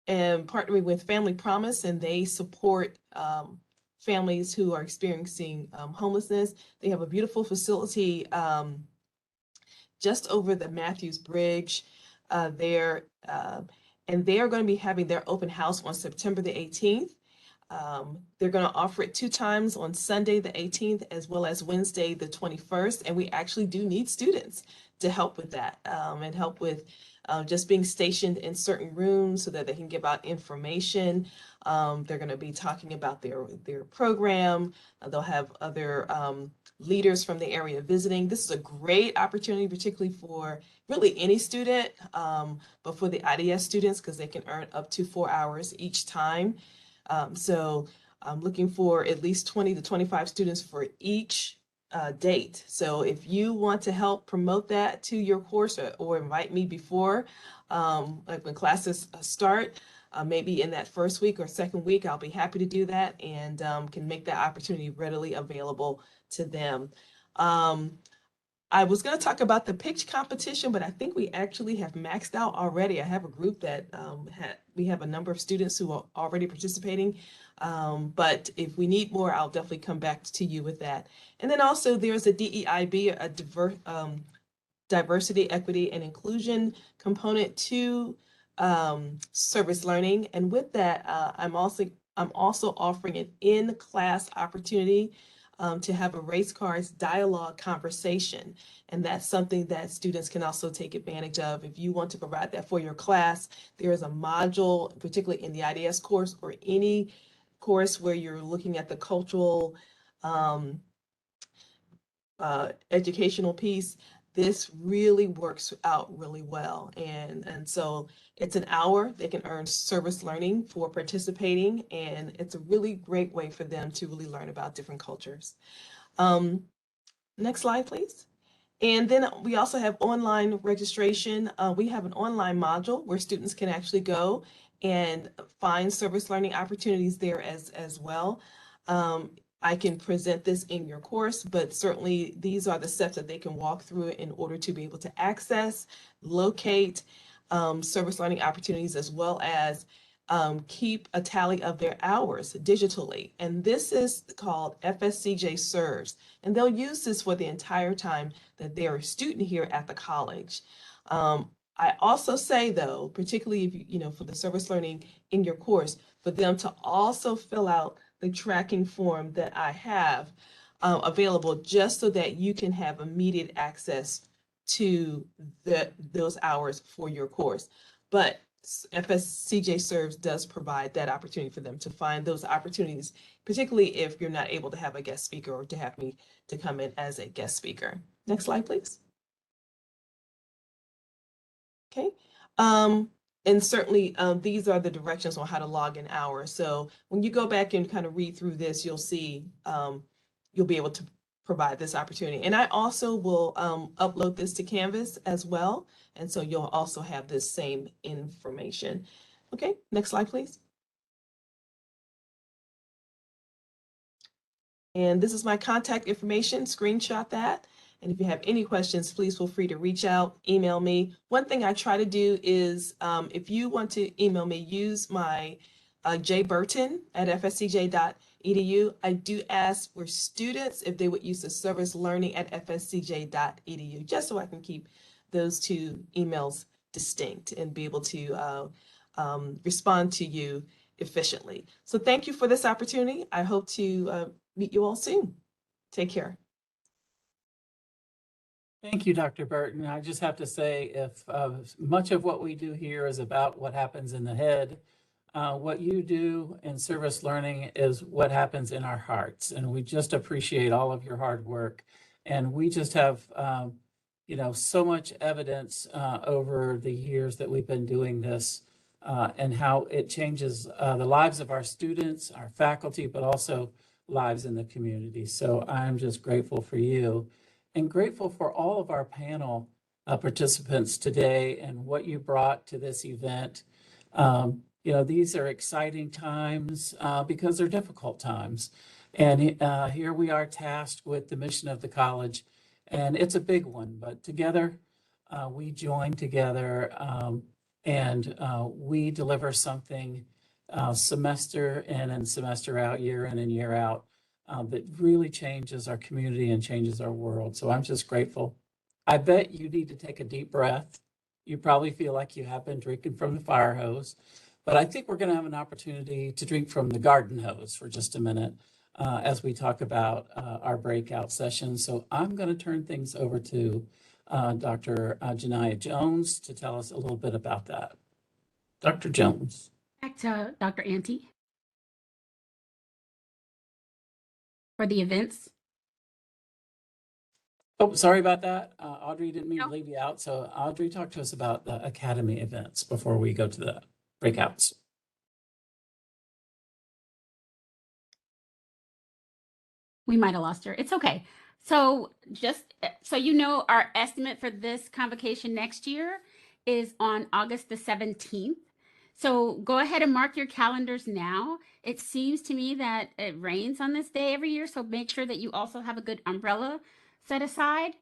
am partnering with Family Promise, and they support families who are experiencing homelessness. They have a beautiful facility just over the Matthews Bridge there. And they are going to be having their open house on September the 18th. They're going to offer it 2 times on Sunday the 18th as well as Wednesday the 21st. And we actually do need students to help with that and help with just being stationed in certain rooms so that they can give out information. They're going to be talking about their program. They'll have other leaders from the area visiting. This is a great opportunity, particularly for really any student, but for the IDS students, because they can earn up to 4 hours each time. So I'm looking for at least 20 to 25 students for each date. So if you want to help promote that to your course, or invite me before, like when classes start, maybe in that first week or second week, I'll be happy to do that, and can make that opportunity readily available to them. I was going to talk about the pitch competition, but I think we actually have maxed out already. I have a group that we have a number of students who are already participating. But if we need more, I'll definitely come back to you with that. And then also there's a DEIB, a diversity, equity, and inclusion component to service learning. And with that, I'm also offering an in-class opportunity to have a race cards dialogue conversation. And that's something that students can also take advantage of. If you want to provide that for your class, there is a module, particularly in the IDS course or any course where you're looking at the cultural educational piece. This really works out really well. And so it's an hour. They can earn service learning for participating, and it's a really great way for them to really learn about different cultures. Next slide, please. And then we also have online registration. We have an online module where students can actually go and find service learning opportunities there as well. I can present this in your course, but certainly these are the steps that they can walk through in order to be able to access, locate service learning opportunities, as well as keep a tally of their hours digitally. And this is called FSCJ Serves. And they'll use this for the entire time that they're a student here at the college. I also say, though, particularly if you know, for the service learning in your course, for them to also fill out the tracking form that I have available, just so that you can have immediate access to those hours for your course. But FSCJ Serves does provide that opportunity for them to find those opportunities, particularly if you're not able to have a guest speaker or to have me to come in as a guest speaker. Next slide, please. Okay. And certainly these are the directions on how to log in hours. So when you go back and kind of read through this, you'll see you'll be able to provide this opportunity. And I also will upload this to Canvas as well. And so you'll also have this same information. Okay, next slide, please. And this is my contact information, screenshot that. And if you have any questions, please feel free to reach out, email me. One thing I try to do is if you want to email me, use my jburton@fscj.edu. I do ask for students if they would use the service learning@fscj.edu, just so I can keep those two emails distinct and be able to respond to you efficiently. So thank you for this opportunity. I hope to meet you all soon. Take care. Thank you, Dr. Burton. I just have to say, if much of what we do here is about what happens in the head, what you do in service learning is what happens in our hearts. And we just appreciate all of your hard work. And we just have, you know, so much evidence over the years that we've been doing this and how it changes the lives of our students, our faculty, but also lives in the community. So I'm just grateful for you. And grateful for all of our panel participants today and what you brought to this event. You know, these are exciting times because they're difficult times. And here we are tasked with the mission of the college, and it's a big one, but together we join together and we deliver something semester in and semester out, year in and year out, that really changes our community and changes our world. So I'm just grateful. I bet you need to take a deep breath. You probably feel like you have been drinking from the fire hose, but I think we're going to have an opportunity to drink from the garden hose for just a minute as we talk about our breakout session. So I'm going to turn things over to Dr. Janiyah Jones to tell us a little bit about that. Dr. Jones. Back to Dr. Ante for the events. Oh, sorry about that. Audrey, didn't mean to No. leave you out. So Audrey, talk to us about the Academy events before we go to the breakouts. We might have lost her. It's okay. So just so you know, our estimate for this convocation next year is on August the 17th. So go ahead and mark your calendars now. It seems to me that it rains on this day every year, so make sure that you also have a good umbrella set aside.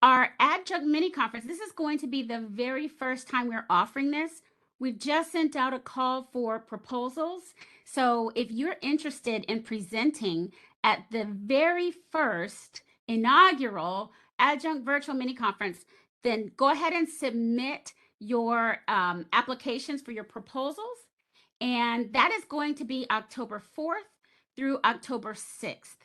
Our adjunct mini conference, this is going to be the very first time we're offering this. We've just sent out a call for proposals. So if you're interested in presenting at the very first inaugural adjunct virtual mini conference, then go ahead and submit your applications for your proposals. And that is going to be October 4th through October 6th.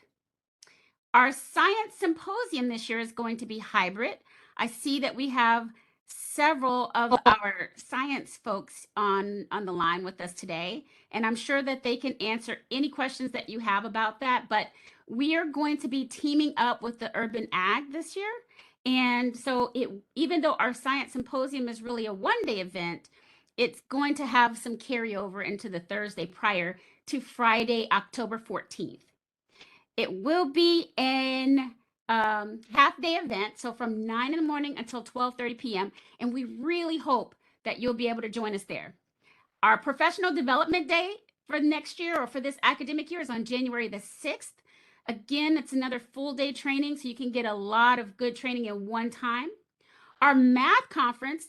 Our science symposium this year is going to be hybrid. I see that we have several of our science folks on the line with us today, and I'm sure that they can answer any questions that you have about that. But we are going to be teaming up with the Urban Ag this year. And so even though our science symposium is really a one-day event, it's going to have some carryover into the Thursday prior to Friday, October 14th. It will be an half-day event, so from 9 in the morning until 12:30 p.m. And we really hope that you'll be able to join us there. Our professional development day for next year or for this academic year is on January the 6th. Again, it's another full-day training, so you can get a lot of good training in one time. Our math conference,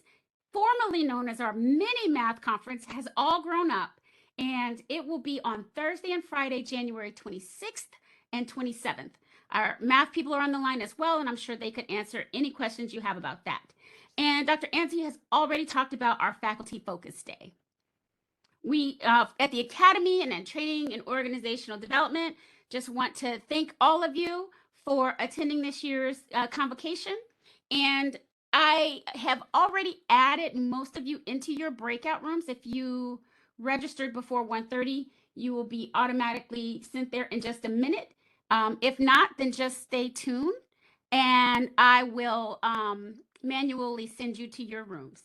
formerly known as our mini math conference, has all grown up, and it will be on Thursday and Friday, January 26th and 27th. Our math people are on the line as well, and I'm sure they could answer any questions you have about that. And Dr. Ante has already talked about our Faculty Focus Day. We, at the Academy and in Training and Organizational Development, just want to thank all of you for attending this year's convocation. And I have already added most of you into your breakout rooms. If you registered before 1:30, you will be automatically sent there in just a minute. If not, then just stay tuned and I will manually send you to your rooms.